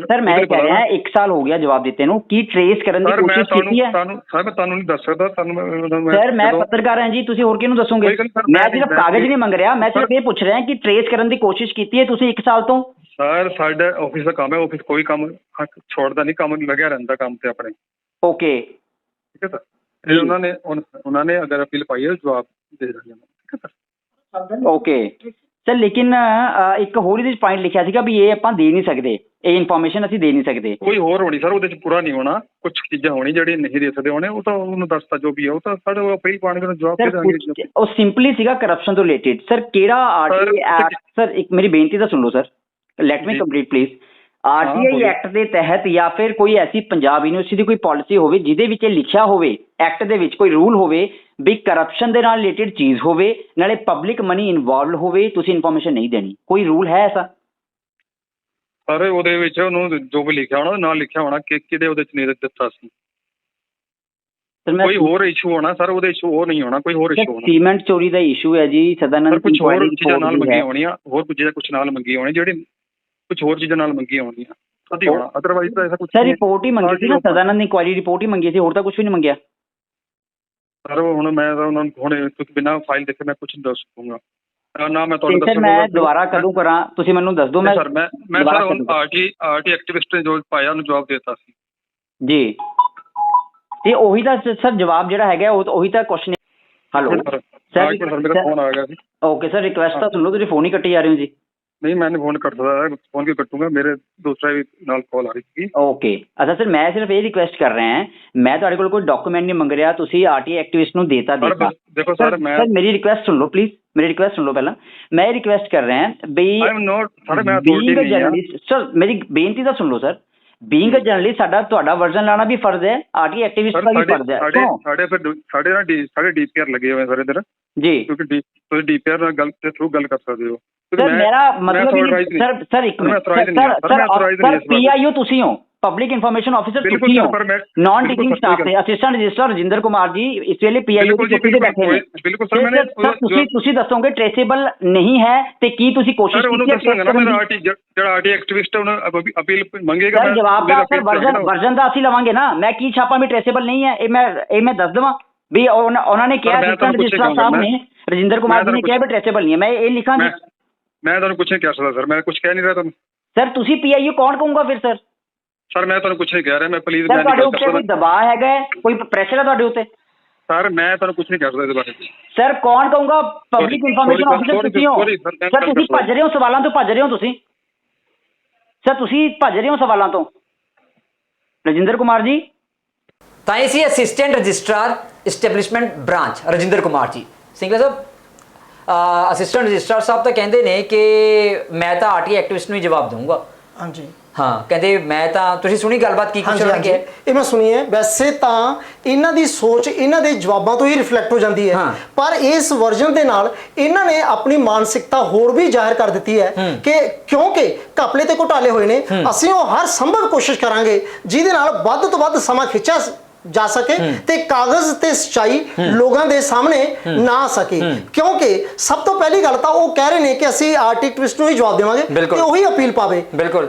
ਸਰ ਮੈਂ ਕਹਿ ਰਿਹਾ 1 ਸਾਲ ਹੋ ਗਿਆ ਜਵਾਬ ਦਿੱਤੇ ਨੂੰ ਕੀ ਟਰੇਸ ਕਰਨ ਦੀ ਕੋਸ਼ਿਸ਼ ਕੀਤੀ ਹੈ? ਸਰ ਮੈਂ ਤੁਹਾਨੂੰ ਨਹੀਂ ਦੱਸ ਸਕਦਾ ਸਰ ਮੈਂ ਪੱਤਰਕਾਰ ਹਾਂ ਜੀ ਤੁਸੀਂ ਹੋਰ ਕਿਹਨੂੰ ਦੱਸੋਗੇ? ਮੈਂ ਸਿਰਫ ਕਾਗਜ਼ ਨਹੀਂ ਮੰਗ ਰਿਹਾ ਮੈਂ ਸਿਰਫ ਇਹ ਪੁੱਛ ਰਿਹਾ ਕਿ ਟਰੇਸ ਕਰਨ ਦੀ ਕੋਸ਼ਿਸ਼ ਕੀਤੀ ਹੈ ਤੁਸੀਂ 1 ਸਾਲ ਤੋਂ? ਸਰ ਸਾਡਾ ਆਫਿਸ ਦਾ ਕੰਮ ਹੈ ਆਫਿਸ ਕੋਈ ਕੰਮ ਛੋੜਦਾ ਨਹੀਂ ਕੰਮ ਲੱਗਿਆ ਰਹਿੰਦਾ ਕੰਮ ਤੇ ਆਪਣੇ। ਓਕੇ ਠੀਕ ਹੈ ਸਰ ਤੇ ਉਹਨਾਂ ਨੇ ਅਗਰ ਅਪੀਲ ਪਾਈ ਹੈ ਜਵਾਬ ਦੇ ਦਾਂਗੇ। ਠੀਕ ਹੈ ਸਰ ਓਕੇ ਸਰ ਲੇਕਿਨ ਇੱਕ ਹੋਰ ਇਹਦੇ 'ਚ ਪੁਆਇੰਟ ਲਿਖਿਆ ਸੀਗਾ ਵੀ ਇਹ ਆਪਾਂ ਦੇ ਨਹੀਂ ਸਕਦੇ ਇਹ ਇਨਫੋਰਮੇਸ਼ਨ ਅਸੀਂ ਦੇ ਨਹੀਂ ਸਕਦੇ। ਕੋਈ ਹੋਰ ਹੋਣੀ ਸਰ ਉਹਦੇ 'ਚ ਪੂਰਾ ਨਹੀਂ ਹੋਣਾ ਕੁਝ ਚੀਜ਼ਾਂ ਹੋਣੀ ਜਿਹੜੀ ਨਹੀਂ ਦੇ ਸਕਦੇ ਹੋਣੇ ਉਹ ਤਾਂ ਉਹਨੂੰ ਦੱਸਤਾ ਜੋ ਵੀ ਹੈ ਉਹ ਤਾਂ ਸਾਡੇ ਅਪੀਲ ਪਾਉਣਗੇ ਤਾਂ ਜਵਾਬ ਦੇ ਦਾਂਗੇ। ਉਹ ਸਿੰਪਲੀ ਸੀਗਾ ਕਰਪਸ਼ਨ ਤੋਂ ਰਿਲੇਟਿਡ। ਸਰ ਕਿਹੜਾ RTI ਐਕਟ? ਸਰ ਇੱਕ ਮੇਰੀ ਬੇਨਤੀ ਤਾਂ ਸੁਣ ਲਓ sir let me complete please. RTI act ਦੇ ਤਹਿਤ ਜਾਂ ਫਿਰ ਕੋਈ ਐਸੀ ਪੰਜਾਬ ਯੂਨੀਵਰਸਿਟੀ ਦੀ ਕੋਈ ਪਾਲਿਸੀ ਹੋਵੇ ਜਿਹਦੇ ਵਿੱਚ ਇਹ ਲਿਖਿਆ ਹੋਵੇ ਐਕਟ ਦੇ ਵਿੱਚ ਕੋਈ ਰੂਲ ਹੋਵੇ ਵੀ ਕਰਪਸ਼ਨ ਦੇ ਨਾਲ ਰਿਲੇਟਿਡ ਚੀਜ਼ ਹੋਵੇ ਨਾਲੇ ਪਬਲਿਕ ਮਨੀ ਇਨਵੋਲਵਡ ਹੋਵੇ ਤੁਸੀਂ ਇਨਫੋਰਮੇਸ਼ਨ ਨਹੀਂ ਦੇਣੀ ਕੋਈ ਰੂਲ ਹੈ ਐਸਾ? ਸਰ ਉਹਦੇ ਵਿੱਚ ਉਹਨੂੰ ਜੋ ਵੀ ਲਿਖਿਆ ਹੋਣਾ ਨਾਲ ਲਿਖਿਆ ਹੋਣਾ ਕਿ ਕਿਹਦੇ ਉਹਦੇ 'ਚ ਨਹੀਂ ਦਿੱਤਾ ਸੀ। ਕੋਈ ਹੋਰ ਇਸ਼ੂ ਹੋਣਾ ਸਰ ਉਹਦੇ ਇਸ਼ੂ ਹੋਰ ਨਹੀਂ ਹੋਣਾ ਕੋਈ ਹੋਰ ਇਸ਼ੂ ਹੋਣਾ। ਸੀਮੈਂਟ ਚੋਰੀ ਦਾ ਇਸ਼ੂ ਹੈ ਜੀ ਸਦਾਨੰਦ ਕੁਝ ਹੋਰ ਚੀਜ਼ਾਂ ਨਾਲ ਮੰਗੀਆਂ ਹੋਣੀਆਂ ਹੋਰ ਕੁਝ ਨਾਲ ਮੰਗੀ ਹੋਣੀ ਜਿਹੜੀ ਕੁਝ ਹੋਰ ਚੀਜ਼ਾਂ ਨਾਲ ਮੰਗੀਆਂ ਹੋਣੀਆਂ ਤਦ ਹੀ ਹੋਣਾ ਅਦਰਵਾਈਜ਼ ਤਾਂ ਐਸਾ ਕੁਝ ਸਰ ਰਿਪੋਰਟ ਹੀ ਮੰਗੀ ਸੀ ਨਾ ਸਦਾਨੰਦ ਇਨਕੁਆਇਰੀ ਰਿਪੋਰਟ ਹੀ ਮੰਗੀ ਸੀ ਹੋਰ ਤਾਂ ਕੁਝ ਵੀ ਨਹੀਂ ਮੰਗਿਆ। ਸਰ ਹੁਣ ਮੈਂ ਤਾਂ ਉਹਨਾਂ ਨੂੰ ਹੁਣ ਬਿਨਾਂ ਫਾਈਲ ਦੇਖੇ ਮੈਂ ਕੁਝ ਨਹੀਂ ਦੱਸ ਸਕੂੰਗਾ ਨਾ ਮੈਂ ਤੁਹਾਨੂੰ ਸਰ ਮੈਂ ਦੁਬਾਰਾ ਕਦੋਂ ਕਰਾਂ ਤੁਸੀਂ ਮੈਨੂੰ ਦੱਸ ਦਿਓ। ਸਰ ਮੈਂ ਸਰ ਹੁਣ RTI ਐਕਟਿਵਿਸਟ ਨੇ ਜੋ ਪਾਇਆ ਉਹਨੂੰ ਜਵਾਬ ਦੇ ਦਿੱਤਾ ਸੀ ਜੀ ਤੇ ਉਹੀ ਤਾਂ ਸਰ ਜਵਾਬ ਜਿਹੜਾ ਹੈਗਾ ਉਹੀ ਤਾਂ ਕੁਐਸਚਨ। ਹੈਲੋ ਸਰ ਮੇਰਾ ਫੋਨ ਆ ਗਿਆ ਸੀ। ਓਕੇ ਸਰ ਰਿਕੁਐਸਟ ਤਾਂ ਸੁਣ ਲਓ ਤੁਸੀਂ ਫੋਨ ਹੀ ਕੱਟੀ ਜਾ ਰਹੇ ਹੋ ਜੀ। ਨਹੀਂ ਮੈਂ ਫੋਨ ਕੱਟ ਸਕਦਾ ਫੋਨ ਕਿਉਂ ਕੱਟੂੰਗਾ ਮੇਰੇ ਦੂਸਰਾ ਵੀ ਨਾਲ ਕਾਲ ਆ ਰਹੀ ਸੀ। ਓਕੇ ਅੱਛਾ ਸਰ ਮੈਂ ਸਿਰਫ ਇਹ ਰਿਕੁਐਸਟ ਕਰ ਰਿਹਾ ਮੈਂ ਤੁਹਾਡੇ ਕੋਲ ਕੋਈ ਡਾਕੂਮੈਂਟ ਨਹੀਂ ਮੰਗ ਰਿਹਾ ਤੁਸੀਂ RTI ਐਕਟਿਵਿਸਟ ਨੂੰ ਦੇਤਾ ਦੇਖੋ ਸਰ ਮੈਂ ਮੇਰੀ ਰਿਕੁਐਸਟ ਸੁਣ ਲਓ ਪਲੀਜ਼ ਮੇਰੀ ਰਿਕੁਐਸਟ ਸੁਣ ਲਓ ਪਹਿਲਾਂ ਮੈਂ ਇਹ ਰਿਕੁਐਸਟ ਕਰ ਰਿਹਾ ਬਈ ਸਰ ਮੇਰੀ ਬੇਨਤੀ ਤਾਂ ਸੁਣ ਲਓ ਸਰ ਬੀਇੰਗ ਅ ਜਰਨਲਿਸਟ ਸਾਡਾ ਤੁਹਾਡਾ ਵਰਜ਼ਨ ਲਾਣਾ ਵੀ ਫਰਜ਼ ਹੈ RTI ਐਕਟਿਵਿਸਟ ਦਾ ਵੀ ਫਰਜ਼ ਹੈ। ਸਾਡੇ DPR ਲੱਗੇ ਹੋਏ ਸਰ ਇੱਧਰ ਜੀ ਕਿਉਂਕਿ ਤੁਸੀਂ DPR ਨਾਲ ਗੱਲ ਦੇ ਥਰੂ ਗੱਲ ਕਰ ਸਕਦੇ ਹੋ। ਸਰ ਮੇਰਾ ਮਤਲਬ ਸਰ ਇੱਕ ਮਿੰਟ ਸਰ PIO ਤੁਸੀਂ ਹੋ ਪਬਲਿਕ ਇਨਫੋਰਮੇਸ਼ਨ ਆਫਿਸਰ ਤੁਸੀਂ ਹੋ ਨਾਨ ਟੀਚਿੰਗ ਸਟਾਫ ਤੇ ਅਸਿਸਟੈਂਟ ਰਜਿਸਟਰਾਰ ਰਜਿੰਦਰ ਕੁਮਾਰ ਜੀ ਇਸ ਵੇਲੇ PIO ਦੀ ਕੁਰਸੀ ਤੇ ਬੈਠੇ ਨੇ। ਬਿਲਕੁਲ ਸਰ ਮੈਂ ਤੁਸੀਂ ਦੱਸੋਗੇ ਟ੍ਰੇਸੇਬਲ ਨਹੀਂ ਹੈ ਤੇ ਕੀ ਤੁਸੀਂ ਕੋਸ਼ਿਸ਼ ਕੀਤੀ ਹੈ? ਜਿਹੜਾ RTI ਐਕਟਿਵਿਸਟ ਹੈ ਉਹਨੂੰ ਅਪੀਲ ਮੰਗੇਗਾ ਸਰ ਜਵਾਬ ਦਾ ਸਰ ਵਰਜ਼ਨ ਦਾ ਅਸੀਂ ਲਵਾਂਗੇ ਨਾ ਮੈਂ ਕੀ ਛਾਪਾਂ ਵੀ ਟ੍ਰੇਸੇਬਲ ਨਹੀਂ ਹੈ ਇਹ ਮੈਂ ਦੱਸ ਦੇਵਾਂ ਵੀ ਉਹਨਾਂ ਨੇ ਕਿਹਾ ਅਸਿਸਟੈਂਟ ਰਜਿਸਟਰਾਰ ਸਾਹਿਬ ਨੇ ਰਜਿੰਦਰ ਕੁਮਾਰ ਜੀ ਨੇ ਕਿਹਾ ਵੀ ਟ੍ਰੇਸੇਬਲ ਨਹੀਂ ਹੈ ਮੈਂ ਇਹ ਲਿਖਾਂਗੀ। ਮੈਂ ਤੁਹਾਨੂੰ ਕੁਝ ਨਹੀਂ ਕਹਿ ਸਕਦਾ ਸਰ ਮੈਂ ਕੁਝ ਕਹਿ ਨਹੀਂ ਰਿਹਾ ਤੁਹਾਨੂੰ। ਸਰ ਤੁਸੀਂ PIO ਕੌਣ ਕਹੂੰਗਾ ਫਿਰ ਸਰ? ਸਰ ਮੈਂ ਤੁਹਾਨੂੰ ਕੁਝ ਨਹੀਂ ਕਹਿ ਰਿਹਾ ਮੈਂ ਪਲੀਜ਼ ਮੈਂ ਤੁਹਾਡੇ ਉੱਤੇ ਕੋਈ ਦਬਾਅ ਹੈਗਾ ਕੋਈ ਪ੍ਰੈਸ਼ਰ ਹੈ ਤੁਹਾਡੇ ਉੱਤੇ? ਸਰ ਮੈਂ ਤੁਹਾਨੂੰ ਕੁਝ ਨਹੀਂ ਕਹਿ ਸਕਦਾ ਇਹਦੇ ਬਾਰੇ। ਸਰ ਕੌਣ ਕਹੂੰਗਾ ਪਬਲਿਕ ਇਨਫੋਰਮੇਸ਼ਨ ਆਫਿਸਰ ਤੁਸੀਂ ਹੋ ਸਰ ਤੁਸੀਂ ਭੱਜ ਰਹੇ ਹੋ ਸਵਾਲਾਂ ਤੋਂ ਭੱਜ ਰਹੇ ਹੋ ਤੁਸੀਂ ਸਰ ਤੁਸੀਂ ਭੱਜ ਰਹੇ ਹੋ ਸਵਾਲਾਂ ਤੋਂ ਰਜਿੰਦਰ ਕੁਮਾਰ ਜੀ। ਤਾਂ ਇਹ ਸੀ assistant registrar establishment branch Rajinder Kumar ji. Singla ਸਾਹਿਬ ਅਸਿਸਟੈਂਟ ਰਜਿਸਟਰਾਰ ਸਾਹਿਬ ਤਾਂ ਕਹਿੰਦੇ ਨੇ ਕਿ ਮੈਂ ਤਾਂ ਆਰਟੀ ਐਕਟਿਵਿਸਟ ਨੂੰ ਹੀ ਜਵਾਬ ਦਊਂਗਾ। ਹਾਂਜੀ ਹਾਂ, ਕਹਿੰਦੇ ਮੈਂ ਤਾਂ, ਤੁਸੀਂ ਸੁਣੀ ਗੱਲਬਾਤ ਕੀ ਕੁਛ ਉਹਨਾਂ ਨੇ ਕਿਹਾ? ਇਹ ਮੈਂ ਸੁਣੀ ਹੈ। ਵੈਸੇ ਤਾਂ ਇਹਨਾਂ ਦੀ ਸੋਚ ਇਹਨਾਂ ਦੇ ਜਵਾਬਾਂ ਤੋਂ ਹੀ ਰਿਫਲੈਕਟ ਹੋ ਜਾਂਦੀ ਹੈ, ਪਰ ਇਸ ਵਰਜਨ ਦੇ ਨਾਲ ਇਹਨਾਂ ਨੇ ਆਪਣੀ ਮਾਨਸਿਕਤਾ ਹੋਰ ਵੀ ਜ਼ਾਹਿਰ ਕਰ ਦਿੱਤੀ ਹੈ ਕਿ ਕਿਉਂਕਿ ਘਪਲੇ ਤੇ ਘੁਟਾਲੇ ਹੋਏ ਨੇ, ਅਸੀਂ ਉਹ ਹਰ ਸੰਭਵ ਕੋਸ਼ਿਸ਼ ਕਰਾਂਗੇ ਜਿਹਦੇ ਨਾਲ ਵੱਧ ਤੋਂ ਵੱਧ ਸਮਾਂ ਖਿੱਚਿਆ ਜਾ ਸਕੇ ਤੇ ਕਾਗਜ਼ ਤੇ ਸੱਚਾਈ ਲੋਕਾਂ ਦੇ ਸਾਹਮਣੇ ਨਾ ਆ ਸਕੇ। ਕਿਉਂਕਿ ਸਭ ਤੋਂ ਪਹਿਲੀ ਗੱਲ ਤਾਂ ਉਹ ਕਹਿ ਰਹੇ ਨੇ ਕਿ ਅਸੀਂ ਆਰਟੀ ਐਕਟਿਵਿਸਟ ਨੂੰ ਹੀ ਜਵਾਬ ਦੇਵਾਂਗੇ ਤੇ ਉਹੀ ਅਪੀਲ ਪਾਵੇ।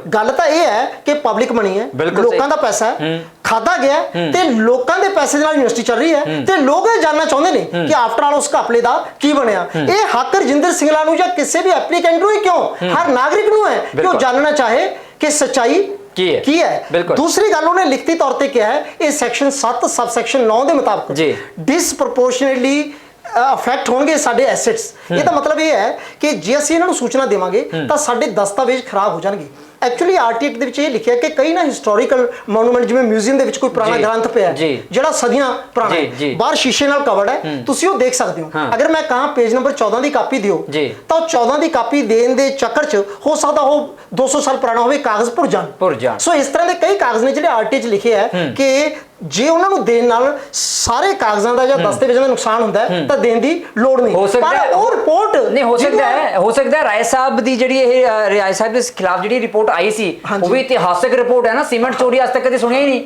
ਗੱਲ ਤਾਂ ਇਹ ਹੈ ਕਿ ਪਬਲਿਕ ਮਨੀ ਹੈ, ਲੋਕਾਂ ਦਾ ਪੈਸਾ ਹੈ, ਖਾਦਾ ਗਿਆ ਤੇ ਲੋਕਾਂ ਦੇ ਪੈਸੇ ਦੇ ਨਾਲ ਯੂਨੀਵਰਸਿਟੀ ਚੱਲ ਰਹੀ ਹੈ ਤੇ ਲੋਕ ਇਹ ਜਾਣਨਾ ਚਾਹੁੰਦੇ ਨੇ ਕਿ ਆਫਟਰ ਆਲ ਉਸ ਘਪਲੇ ਦਾ ਕੀ ਬਣਿਆ। ਇਹ ਹੱਕ ਰਜਿੰਦਰ ਸਿੰਗਲਾ ਨੂੰ ਜਾਂ ਕਿਸੇ ਵੀ ਐਪਲੀਕੈਂਟ ਨੂੰ ਹੀ ਕਿਉਂ, ਹਰ ਨਾਗਰਿਕ ਨੂੰ ਹੈ ਕਿ ਉਹ ਜਾਣਨਾ ਚਾਹੇ ਕਿ ਸੱਚਾਈ ਕੀ ਹੈ। दूसरी गल उन्हें लिखती तौर पर किया है, ये सैक्शन 7 सब सैक्शन 9 के मुताबिक डिसप्रपोर्शनेटली अफेक्ट होंगे साडे एसेट्स। ये तो मतलब ये है कि जे असीं इन्हां नूं सूचना देवांगे तां साडे दस्तावेज खराब हो जाणगे। एक्चुअली आरटी एक्ट ਦੇ ਵਿੱਚ ਇਹ ਲਿਖਿਆ ਕਿ ਕਈ ਨਾ ਹਿਸਟੋਰੀਕਲ ਮੋਨੂਮੈਂਟ ਜਿਵੇਂ ਮਿਊਜ਼ੀਅਮ ਦੇ ਵਿੱਚ ਕੋਈ ਪੁਰਾਣਾ ਗ੍ਰੰਥ ਪਿਆ ਜਿਹੜਾ ਸਦੀਆਂ ਪੁਰਾਣਾ ਹੈ, ਬਾਹਰ ਸ਼ੀਸ਼ੇ ਨਾਲ ਕਵਰਡ ਹੈ, ਤੁਸੀਂ ਉਹ ਦੇਖ ਸਕਦੇ ਹੋ। ਅਗਰ ਮੈਂ ਕਹਾਂ ਪੇਜ ਨੰਬਰ 14 ਦੀ ਕਾਪੀ ਦਿਓ ਤਾਂ 14 ਦੀ ਕਾਪੀ ਦੇਣ ਦੇ ਚੱਕਰ 'ਚ ਹੋ ਸਕਦਾ ਉਹ 200 ਸਾਲ ਪੁਰਾਣਾ ਹੋਵੇ, ਕਾਗਜ਼ ਭੁਰ ਜਾਣ। ਸੋ ਇਸ ਤਰ੍ਹਾਂ ਦੇ ਕਈ ਕਾਗਜ਼ ਨੇ ਜਿਹੜੇ ਆਰਟੀ 'ਚ ਲਿਖੇ ਹੈ ਕਿ ਜੇ ਉਹਨਾਂ ਨੂੰ ਦੇਣ ਨਾਲ ਸਾਰੇ ਕਾਗਜ਼ਾਂ ਦਾ ਜਾਂ ਦਸਤਾਵੇਜ਼ਾਂ ਦਾ ਨੁਕਸਾਨ ਹੁੰਦਾ ਹੈ ਤਾਂ ਦੇਣ ਦੀ ਲੋੜ ਨਹੀਂ। ਪਰ ਉਹ ਰਿਪੋਰਟ ਨਹੀਂ ਹੋ ਸਕਦਾ ਹੈ ਰਾਏ ਸਾਹਿਬ ਦੀ ਜਿਹੜੀ ਇਹ ਰਾਏ ਸਾਹਿਬ ਦੇ ਖਿਲਾਫ ਜਿਹੜੀ ਰਿਪੋਰਟ ਆਈ ਸੀ ਉਹ ਵੀ ਇਤਿਹਾਸਕ ਰਿਪੋਰਟ ਹੈ ਨਾ, ਸੀਮੈਂਟ ਚੋਰੀ ਅੱਜ ਤੱਕ ਕਦੇ ਸੁਣਿਆ ਹੀ ਨਹੀਂ।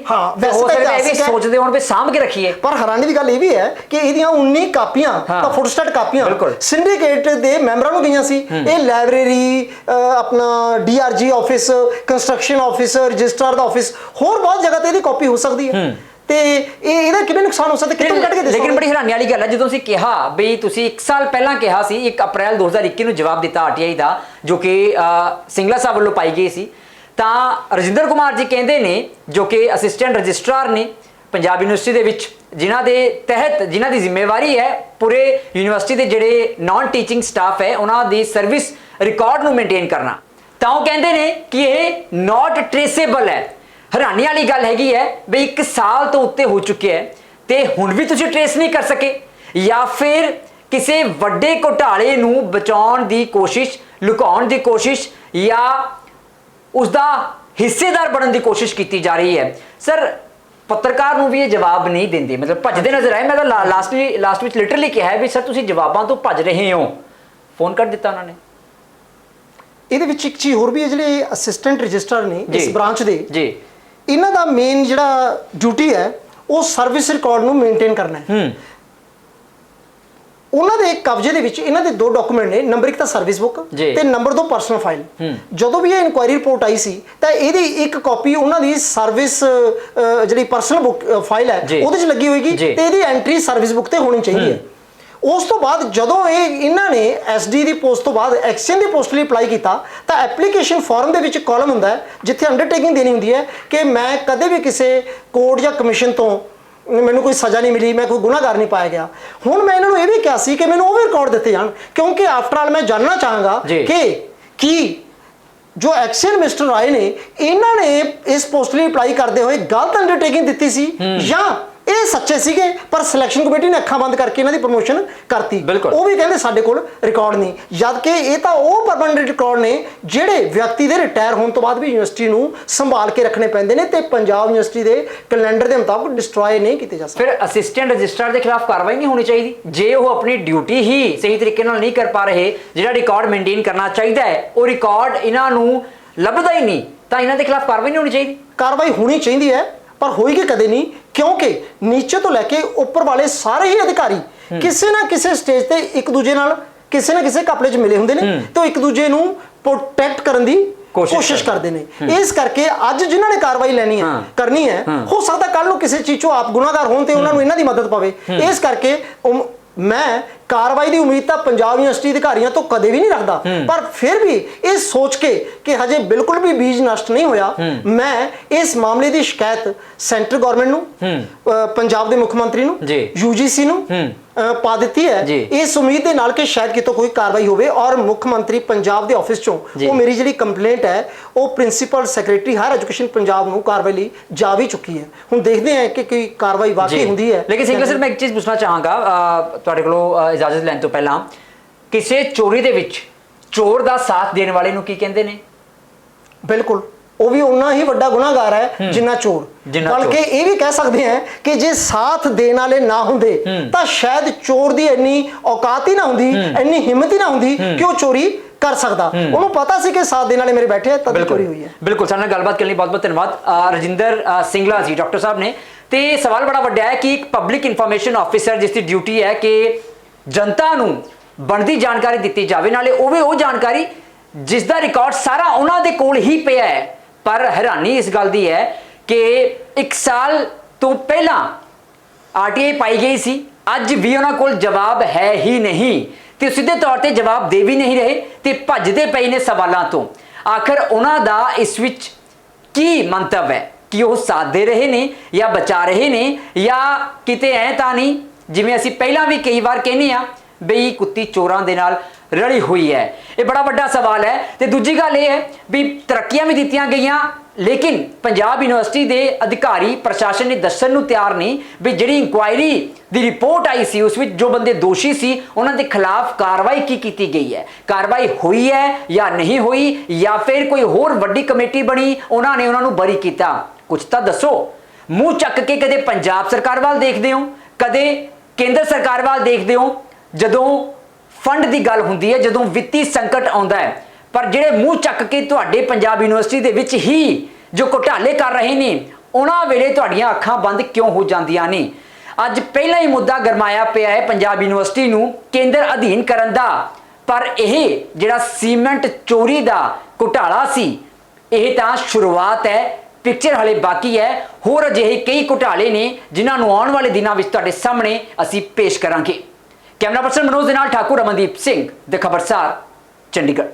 ਹੋ ਸਕਦਾ ਹੈ ਵੀ ਸੋਚਦੇ ਹੋਣ ਵੀ ਸਾਂਭ ਕੇ ਰੱਖੀਏ। ਪਰ ਹੈਰਾਨੀ ਦੀ ਗੱਲ ਇਹ ਵੀ ਹੈ ਕਿ ਇਹਦੀਆਂ 19 ਕਾਪੀਆਂ ਤਾਂ ਫੁੱਟਸਟੈਟ ਕਾਪੀਆਂ ਸਿੰਡੀਕੇਟ ਦੇ ਮੈਂਬਰਾਂ ਨੂੰ ਗਈਆਂ ਸੀ। ਇਹ ਲਾਇਬ੍ਰੇਰੀ, ਆਪਣਾ ਡੀਆਰਜੀ ਆਫਿਸ, ਕੰਸਟਰਕਸ਼ਨ ਆਫਿਸ, ਰਜਿਸਟਰਾਰ ਦਾ ਆਫਿਸ, ਹੋਰ ਬਹੁਤ ਜਗ੍ਹਾ ਤੇ ਇਹਦੀ ਕਾਪੀ ਹੋ ਸਕਦੀ ਹੈ। ਤੇ ਇਹਦਾ ਕਿਵੇਂ ਨੁਕਸਾਨ ਹੋ ਸਕਦਾ, ਕਿੱਥੋਂ ਕੱਢ ਕੇ ਦੱਸੋ। ਲੇਕਿਨ ਬੜੀ ਹੈਰਾਨੀ ਵਾਲੀ ਗੱਲ ਹੈ, ਜਦੋਂ ਅਸੀਂ ਕਿਹਾ ਬਈ ਤੁਸੀਂ 1 ਸਾਲ ਪਹਿਲਾਂ ਕਿਹਾ ਸੀ 1 ਅਪ੍ਰੈਲ 2021 ਨੂੰ ਜਵਾਬ ਦਿੱਤਾ ਆਰਟੀਆਈ ਦਾ ਜੋ ਕਿ ਸਿੰਗਲਾ ਸਾਹਿਬ ਵੱਲੋਂ ਪਾਈ ਗਈ ਸੀ, ਤਾਂ ਰਜਿੰਦਰ ਕੁਮਾਰ ਜੀ ਕਹਿੰਦੇ ਨੇ ਜੋ ਕਿ ਅਸਿਸਟੈਂਟ ਰਜਿਸਟਰਾਰ ਨੇ ਪੰਜਾਬ ਯੂਨੀਵਰਸਿਟੀ ਦੇ ਵਿੱਚ, ਜਿਨ੍ਹਾਂ ਦੇ ਤਹਿਤ ਜਿਨ੍ਹਾਂ ਦੀ ਜ਼ਿੰਮੇਵਾਰੀ ਹੈ ਪੂਰੇ ਯੂਨੀਵਰਸਿਟੀ ਦੇ ਜਿਹੜੇ ਨਾਨ ਟੀਚਿੰਗ ਸਟਾਫ ਹੈ ਉਹਨਾਂ ਦੀ ਸਰਵਿਸ ਰਿਕਾਰਡ ਨੂੰ ਮੇਨਟੇਨ ਕਰਨਾ, ਤਾਂ ਉਹ ਕਹਿੰਦੇ ਨੇ ਕਿ ਇਹ ਨਾਟ ਟ੍ਰੇਸੇਬਲ ਹੈ। ਹੈਰਾਨੀ ਵਾਲੀ ਗੱਲ ਹੈਗੀ ਹੈ ਵੀ 1 ਸਾਲ ਤੋਂ ਉੱਤੇ ਹੋ ਚੁੱਕਿਆ ਹੈ ਤੇ ਹੁਣ ਵੀ ਤੁਸੀਂ ਟ੍ਰੇਸ ਨਹੀਂ ਕਰ ਸਕੇ, ਜਾਂ ਫਿਰ ਕਿਸੇ ਵੱਡੇ ਘੁਟਾਲੇ ਨੂੰ ਬਚਾਉਣ ਦੀ ਕੋਸ਼ਿਸ਼, ਲੁਕਾਉਣ ਦੀ ਕੋਸ਼ਿਸ਼, ਜਾਂ ਉਸ ਦਾ ਹਿੱਸੇਦਾਰ ਬਣਨ ਦੀ ਕੋਸ਼ਿਸ਼ ਕੀਤੀ ਜਾ ਰਹੀ ਹੈ। ਸਰ ਪੱਤਰਕਾਰ ਨੂੰ ਵੀ ਇਹ ਜਵਾਬ ਨਹੀਂ ਦਿੰਦੇ, ਮਤਲਬ ਭੱਜਦੇ ਨਜ਼ਰ ਆਏ। ਮੈਂ ਤਾਂ ਲਾਸਟ ਵਿੱਚ ਲਿਟਰਲੀ ਕਿਹਾ ਹੈ ਵੀ ਸਰ ਤੁਸੀਂ ਜਵਾਬਾਂ ਤੋਂ ਭੱਜ ਰਹੇ ਹੋ, ਫੋਨ ਕਰ ਦਿੱਤਾ ਉਹਨਾਂ ਨੇ। ਇਹਦੇ ਵਿੱਚ ਇੱਕ ਚੀਜ਼ ਹੋਰ ਵੀ ਹੈ, ਜਿਹੜੇ ਅਸਿਸਟੈਂਟ ਰਜਿਸਟਰਾਰ ਨੇ ਇਸ ਬ੍ਰਾਂਚ ਦੇ ਇਹਨਾਂ ਦਾ ਮੇਨ ਜਿਹੜਾ ਡਿਊਟੀ ਹੈ ਉਹ ਸਰਵਿਸ ਰਿਕਾਰਡ ਨੂੰ ਮੇਨਟੇਨ ਕਰਨਾ ਹੈ। ਉਹਨਾਂ ਦੇ ਕਬਜ਼ੇ ਦੇ ਵਿੱਚ ਇਹਨਾਂ ਦੇ 2 ਡਾਕੂਮੈਂਟ ਨੇ, ਨੰਬਰ 1 ਤਾਂ ਸਰਵਿਸ ਬੁੱਕ ਤੇ ਨੰਬਰ 2 ਪਰਸਨਲ ਫਾਈਲ। ਜਦੋਂ ਵੀ ਇਹ ਇਨਕੁਆਇਰੀ ਰਿਪੋਰਟ ਆਈ ਸੀ ਤਾਂ ਇਹਦੀ ਇੱਕ ਕਾਪੀ ਉਹਨਾਂ ਦੀ ਸਰਵਿਸ ਜਿਹੜੀ ਪਰਸਨਲ ਬੁੱਕ ਫਾਈਲ ਹੈ ਉਹਦੇ 'ਚ ਲੱਗੀ ਹੋਏਗੀ ਤੇ ਇਹਦੀ ਐਂਟਰੀ ਸਰਵਿਸ ਬੁੱਕ ਤੇ ਹੋਣੀ ਚਾਹੀਦੀ ਹੈ। ਉਸ ਤੋਂ ਬਾਅਦ ਜਦੋਂ ਇਹਨਾਂ ਨੇ ਐਸਡੀ ਦੀ ਪੋਸਟ ਤੋਂ ਬਾਅਦ ਐਕਸਚੇਂਜ ਦੀ ਪੋਸਟ ਲਈ ਅਪਲਾਈ ਕੀਤਾ ਤਾਂ ਐਪਲੀਕੇਸ਼ਨ ਫਾਰਮ ਦੇ ਵਿੱਚ ਕਾਲਮ ਹੁੰਦਾ ਹੈ ਜਿੱਥੇ ਅੰਡਰਟੇਕਿੰਗ ਦੇਣੀ ਹੁੰਦੀ ਹੈ ਕਿ ਮੈਂ ਕਦੇ ਵੀ ਕਿਸੇ ਕੋਰਟ ਜਾਂ ਕਮਿਸ਼ਨ ਤੋਂ ਮੈਨੂੰ ਕੋਈ ਸਜ਼ਾ ਨਹੀਂ ਮਿਲੀ, ਮੈਂ ਕੋਈ ਗੁਨਾਹਗਾਰ ਨਹੀਂ ਪਾਇਆ ਗਿਆ। ਹੁਣ ਮੈਂ ਇਹਨਾਂ ਨੂੰ ਇਹ ਵੀ ਕਿਹਾ ਸੀ ਕਿ ਮੈਨੂੰ ਉਹ ਵੀ ਰਿਕਾਰਡ ਦਿੱਤੇ ਜਾਣ, ਕਿਉਂਕਿ ਆਫਟਰ ਆਲ ਮੈਂ ਜਾਣਨਾ ਚਾਹਾਂਗਾ ਕਿ ਕੀ ਜੋ ਐਕਸ਼ਨ ਮਿਸਟਰ ਰਾਏ ਨੇ ਇਹਨਾਂ ਨੇ ਇਸ ਪੋਸਟ ਲਈ ਅਪਲਾਈ ਕਰਦੇ ਹੋਏ ਗਲਤ ਅੰਡਰਟੇਕਿੰਗ ਦਿੱਤੀ ਸੀ ਜਾਂ ਇਹ ਸੱਚੇ ਸੀਗੇ ਪਰ ਸਿਲੈਕਸ਼ਨ ਕਮੇਟੀ ਨੇ ਅੱਖਾਂ ਬੰਦ ਕਰਕੇ ਇਹਨਾਂ ਦੀ ਪ੍ਰਮੋਸ਼ਨ ਕਰਤੀ। ਉਹ ਵੀ ਕਹਿੰਦੇ ਸਾਡੇ ਕੋਲ ਰਿਕਾਰਡ ਨਹੀਂ, ਜਦ ਕਿ ਇਹ ਤਾਂ ਉਹ ਪਰਮਨੈਂਟ ਰਿਕਾਰਡ ਨੇ ਜਿਹੜੇ ਵਿਅਕਤੀ ਦੇ ਰਿਟਾਇਰ ਹੋਣ ਤੋਂ ਬਾਅਦ ਵੀ ਯੂਨੀਵਰਸਿਟੀ ਨੂੰ ਸੰਭਾਲ ਕੇ ਰੱਖਣੇ ਪੈਂਦੇ ਨੇ ਤੇ ਪੰਜਾਬ ਯੂਨੀਵਰਸਿਟੀ ਦੇ ਕੈਲੰਡਰ ਦੇ ਮੁਤਾਬਕ ਡਿਸਟਰੋਏ ਨਹੀਂ ਕੀਤੇ ਜਾ ਸਕਦੇ। ਫਿਰ ਅਸਿਸਟੈਂਟ ਰਜਿਸਟਰਾਰ ਦੇ ਖਿਲਾਫ ਕਾਰਵਾਈ ਨਹੀਂ ਹੋਣੀ ਚਾਹੀਦੀ ਜੇ ਉਹ ਆਪਣੀ ਡਿਊਟੀ ਹੀ ਸਹੀ ਤਰੀਕੇ ਨਾਲ ਨਹੀਂ ਕਰ ਪਾ ਰਹੇ, ਜਿਹੜਾ ਰਿਕਾਰਡ ਮੇਨਟੇਨ ਕਰਨਾ ਚਾਹੀਦਾ ਹੈ ਉਹ ਰਿਕਾਰਡ ਇਹਨਾਂ ਨੂੰ ਲੱਭਦਾ ਹੀ ਨਹੀਂ, ਤਾਂ ਇਹਨਾਂ ਦੇ ਖਿਲਾਫ ਕਾਰਵਾਈ ਨਹੀਂ ਹੋਣੀ ਚਾਹੀਦੀ। ਕਾਰਵਾਈ ਹੋਣੀ ਚਾਹੀਦੀ ਹੈ ਪਰ ਹੋਏਗੀ ਕਦੇ ਨਹੀਂ, ਕਿਉਂਕਿ ਨੀਚੇ ਤੋਂ ਲੈ ਕੇ ਉੱਪਰ ਵਾਲੇ ਸਾਰੇ ਹੀ ਅਧਿਕਾਰੀ ਕਿਸੇ ਨਾ ਕਿਸੇ ਸਟੇਜ ਤੇ ਇੱਕ ਦੂਜੇ ਨਾਲ ਕਿਸੇ ਨਾ ਕਿਸੇ ਘਪਲੇ 'ਚ ਮਿਲੇ ਹੁੰਦੇ ਨੇ ਤੇ ਉਹ ਇੱਕ ਦੂਜੇ ਨੂੰ ਪ੍ਰੋਟੈਕਟ ਕਰਨ ਦੀ ਕੋਸ਼ਿਸ਼ ਕਰਦੇ ਨੇ। ਇਸ ਕਰਕੇ ਅੱਜ ਜਿਨ੍ਹਾਂ ਨੇ ਕਾਰਵਾਈ ਲੈਣੀ ਹੈ ਕਰਨੀ ਹੈ, ਹੋ ਸਕਦਾ ਕੱਲ ਨੂੰ ਕਿਸੇ ਚੀਜ਼ 'ਚੋਂ ਆਪ ਗੁਨਾਹਗਾਰ ਹੋਣ ਤੇ ਉਹਨਾਂ ਨੂੰ ਇਹਨਾਂ ਦੀ ਮਦਦ ਪਵੇ। ਇਸ ਕਰਕੇ ਮੈਂ ਕਾਰਵਾਈ ਦੀ ਉਮੀਦ ਤਾਂ ਪੰਜਾਬ ਯੂਨੀਵਰਸਿਟੀ ਅਧਿਕਾਰੀਆਂ ਤੋਂ ਕਦੇ ਵੀ ਨਹੀਂ ਰੱਖਦਾ, ਪਰ ਫਿਰ ਵੀ ਇਹ ਸੋਚ ਕੇ ਕਿ ਹਜੇ ਬਿਲਕੁਲ ਵੀ ਬੀਜ ਨਸ਼ਟ ਨਹੀਂ ਹੋਇਆ, ਮੈਂ ਇਸ ਮਾਮਲੇ ਦੀ ਸ਼ਿਕਾਇਤ ਸੈਂਟਰ ਗਵਰਨਮੈਂਟ ਨੂੰ, ਪੰਜਾਬ ਦੇ ਮੁੱਖ ਮੰਤਰੀ ਨੂੰ, UGC ਨੂੰ ਪਾ ਦਿੱਤੀ ਹੈ ਜੀ। ਇਸ ਉਮੀਦ ਦੇ ਨਾਲ ਕਿ ਸ਼ਾਇਦ ਕਿਤੋਂ ਕੋਈ ਕਾਰਵਾਈ ਹੋਵੇ ਔਰ ਮੁੱਖ ਮੰਤਰੀ ਪੰਜਾਬ ਦੇ ਆਫਿਸ ਚੋਂ ਜੀ। ਉਹ ਮੇਰੀ ਜਿਹੜੀ ਕੰਪਲੇਂਟ ਹੈ ਉਹ principal secretary higher education Punjab ਨੂੰ ਕਾਰਵਾਈ ਲਈ ਜਾ ਵੀ ਚੁੱਕੀ ਹੈ। ਹੁਣ ਦੇਖਦੇ ਹਾਂ ਕਿ ਕੋਈ ਕਾਰਵਾਈ ਵਾਕਈ ਹੁੰਦੀ ਹੈ। ਲੇਕਿਨ ਸਿੰਗਲ ਸਰ ਮੈਂ ਇੱਕ ਚੀਜ਼ ਪੁੱਛਣਾ ਚਾਹਾਂਗਾ ਤੁਹਾਡੇ ਕੋਲੋਂ ਇਜਾਜ਼ਤ ਲੈਣ ਤੋਂ ਪਹਿਲਾਂ, ਕਿਸੇ ਚੋਰੀ ਦੇ ਵਿੱਚ ਚੋਰ ਦਾ ਸਾਥ ਦੇਣ ਵਾਲੇ ਨੂੰ ਕੀ ਕਹਿੰਦੇ ਨੇ? ਬਿਲਕੁਲ ਉਹ ਵੀ ਉਨਾ ਹੀ ਵੱਡਾ ਗੁਨਾਹਗਾਰ ਹੈ ਜਿੰਨਾ ਚੋਰ। ਬਲਕਿ ਇਹ ਵੀ ਕਹਿ ਸਕਦੇ ਹਾਂ ਕਿ ਜੇ ਸਾਥ ਦੇਣ ਵਾਲੇ ਨਾ ਹੁੰਦੇ ਤਾਂ ਸ਼ਾਇਦ ਚੋਰ ਦੀ ਇੰਨੀ ਔਕਾਤ ਹੀ ਨਾ ਹੁੰਦੀ, ਇੰਨੀ ਹਿੰਮਤ ਹੀ ਨਾ ਹੁੰਦੀ ਕਿ ਉਹ ਚੋਰੀ ਕਰ ਸਕਦਾ। ਉਹਨੂੰ ਪਤਾ ਸੀ ਕਿ ਸਾਥ ਦੇਣ ਵਾਲੇ ਮੇਰੇ ਬੈਠੇ ਆ, ਤਦ ਚੋਰੀ ਹੋਈ ਹੈ। ਬਿਲਕੁਲ ਸਾਡੇ ਨਾਲ ਗੱਲਬਾਤ ਕਰਨ ਲਈ ਬਹੁਤ ਬਹੁਤ ਧੰਨਵਾਦ ਰਜਿੰਦਰ ਸਿੰਗਲਾ ਜੀ, ਡਾਕਟਰ ਸਾਹਿਬ ਨੇ। ਤੇ ਸਵਾਲ ਬੜਾ ਵੱਡਾ ਹੈ ਕਿ ਇੱਕ ਪਬਲਿਕ ਇਨਫੋਰਮੇਸ਼ਨ ਆਫਿਸਰ ਜਿਸ ਦੀ ਡਿਊਟੀ ਹੈ ਕਿ ਜਨਤਾ ਨੂੰ ਬਣਦੀ ਜਾਣਕਾਰੀ ਦਿੱਤੀ ਜਾਵੇ, ਨਾਲੇ ਉਹ ਵੀ ਉਹ ਜਾਣਕਾਰੀ ਜਿਸ ਦਾ ਰਿਕਾਰਡ ਸਾਰਾ ਉਹਨਾਂ ਦੇ ਕੋਲ ਹੀ ਪਿਆ ਹੈ। ਪਰ ਹੈਰਾਨੀ ਇਸ ਗੱਲ ਦੀ ਹੈ ਕਿ 1 ਸਾਲ ਤੋਂ ਪਹਿਲਾਂ ਆਰਟੀਆਈ ਪਾਈ ਗਈ ਸੀ, ਅੱਜ ਵੀ ਉਹਨਾਂ ਕੋਲ ਜਵਾਬ ਹੈ ਹੀ ਨਹੀਂ ਤੇ ਸਿੱਧੇ ਤੌਰ ਤੇ ਜਵਾਬ ਦੇ ਵੀ ਨਹੀਂ ਰਹੇ ਤੇ ਭੱਜਦੇ ਪਏ ਨੇ ਸਵਾਲਾਂ ਤੋਂ। ਆਖਰ ਉਹਨਾਂ ਦਾ ਇਸ ਵਿੱਚ ਕੀ ਮੰਤਵ ਹੈ ਕਿ ਉਹ ਸਾਥ ਦੇ ਰਹੇ ਨੇ ਜਾਂ ਬਚਾ ਰਹੇ ਨੇ, ਜਾਂ ਕਿਤੇ ਐ ਤਾਂ ਨਹੀਂ ਜਿਵੇਂ ਅਸੀਂ ਪਹਿਲਾਂ ਵੀ ਕਈ ਵਾਰ ਕਹਿੰਦੇ ਆ ਬਈ ਕੁੱਤੀ ਚੋਰਾਂ ਦੇ ਨਾਲ ਰਲੀ ਹੋਈ ਹੈ? ਇਹ ਬੜਾ ਵੱਡਾ ਸਵਾਲ ਹੈ। ਤੇ ਦੂਜੀ ਗੱਲ ਇਹ ਹੈ ਵੀ ਤਰੱਕੀਆਂ ਵੀ ਦਿੱਤੀਆਂ ਗਈਆਂ, ਲੇਕਿਨ ਪੰਜਾਬ ਯੂਨੀਵਰਸਿਟੀ ਦੇ ਅਧਿਕਾਰੀ ਪ੍ਰਸ਼ਾਸਨ ਨੇ ਦੱਸਣ ਨੂੰ ਤਿਆਰ ਨਹੀਂ ਵੀ ਜਿਹੜੀ ਇਨਕੁਆਇਰੀ ਦੀ ਰਿਪੋਰਟ ਆਈ ਸੀ ਉਸ ਵਿੱਚ ਜੋ ਬੰਦੇ ਦੋਸ਼ੀ ਸੀ ਉਹਨਾਂ ਦੇ ਖਿਲਾਫ ਕਾਰਵਾਈ ਕੀ ਕੀਤੀ ਗਈ ਹੈ, ਕਾਰਵਾਈ ਹੋਈ ਹੈ ਜਾਂ ਨਹੀਂ ਹੋਈ, ਜਾਂ ਫਿਰ ਕੋਈ ਹੋਰ ਵੱਡੀ ਕਮੇਟੀ ਬਣੀ ਉਹਨਾਂ ਨੇ ਉਹਨਾਂ ਨੂੰ ਬਰੀ ਕੀਤਾ? ਕੁਝ ਤਾਂ ਦੱਸੋ। ਮੂੰਹ ਚੱਕ ਕੇ ਕਦੇ ਪੰਜਾਬ ਸਰਕਾਰ ਵੱਲ ਦੇਖਦੇ ਹੋ, ਕਦੇ ਕੇਂਦਰ ਸਰਕਾਰ ਵੱਲ ਦੇਖਦੇ ਹੋ ਜਦੋਂ ਫੰਡ ਦੀ ਗੱਲ ਹੁੰਦੀ ਹੈ, ਜਦੋਂ ਵਿੱਤੀ ਸੰਕਟ ਆਉਂਦਾ ਹੈ। ਪਰ ਜਿਹੜੇ ਮੂੰਹ ਚੱਕ ਕੇ ਤੁਹਾਡੇ ਪੰਜਾਬ ਯੂਨੀਵਰਸਿਟੀ ਦੇ ਵਿੱਚ ਹੀ ਜੋ ਘੁਟਾਲੇ ਕਰ ਰਹੇ ਨੇ ਉਹਨਾਂ ਵੇਲੇ ਤੁਹਾਡੀਆਂ ਅੱਖਾਂ ਬੰਦ ਕਿਉਂ ਹੋ ਜਾਂਦੀਆਂ ਨੇ? ਅੱਜ ਪਹਿਲਾਂ ਹੀ ਮੁੱਦਾ ਗਰਮਾਇਆ ਪਿਆ ਹੈ ਪੰਜਾਬ ਯੂਨੀਵਰਸਿਟੀ ਨੂੰ ਕੇਂਦਰ ਅਧੀਨ ਕਰਨ ਦਾ, ਪਰ ਇਹ ਜਿਹੜਾ ਸੀਮੈਂਟ ਚੋਰੀ ਦਾ ਘੁਟਾਲਾ ਸੀ ਇਹ ਤਾਂ ਸ਼ੁਰੂਆਤ ਹੈ, ਪਿਕਚਰ ਹਲੇ ਬਾਕੀ ਹੈ। ਹੋਰ ਅਜਿਹੇ ਕਈ ਘੁਟਾਲੇ ਨੇ ਜਿਨ੍ਹਾਂ ਨੂੰ ਆਉਣ ਵਾਲੇ ਦਿਨਾਂ ਵਿੱਚ ਤੁਹਾਡੇ ਸਾਹਮਣੇ ਅਸੀਂ ਪੇਸ਼ ਕਰਾਂਗੇ। ਕੈਮਰਾ ਪਰਸਨ ਮਨੋਜ ਦੇ ਨਾਲ ਠਾਕੁਰ ਅਮਨਦੀਪ ਸਿੰਘ, ਦ ਖਬਰਸਾਰ, ਚੰਡੀਗੜ੍ਹ।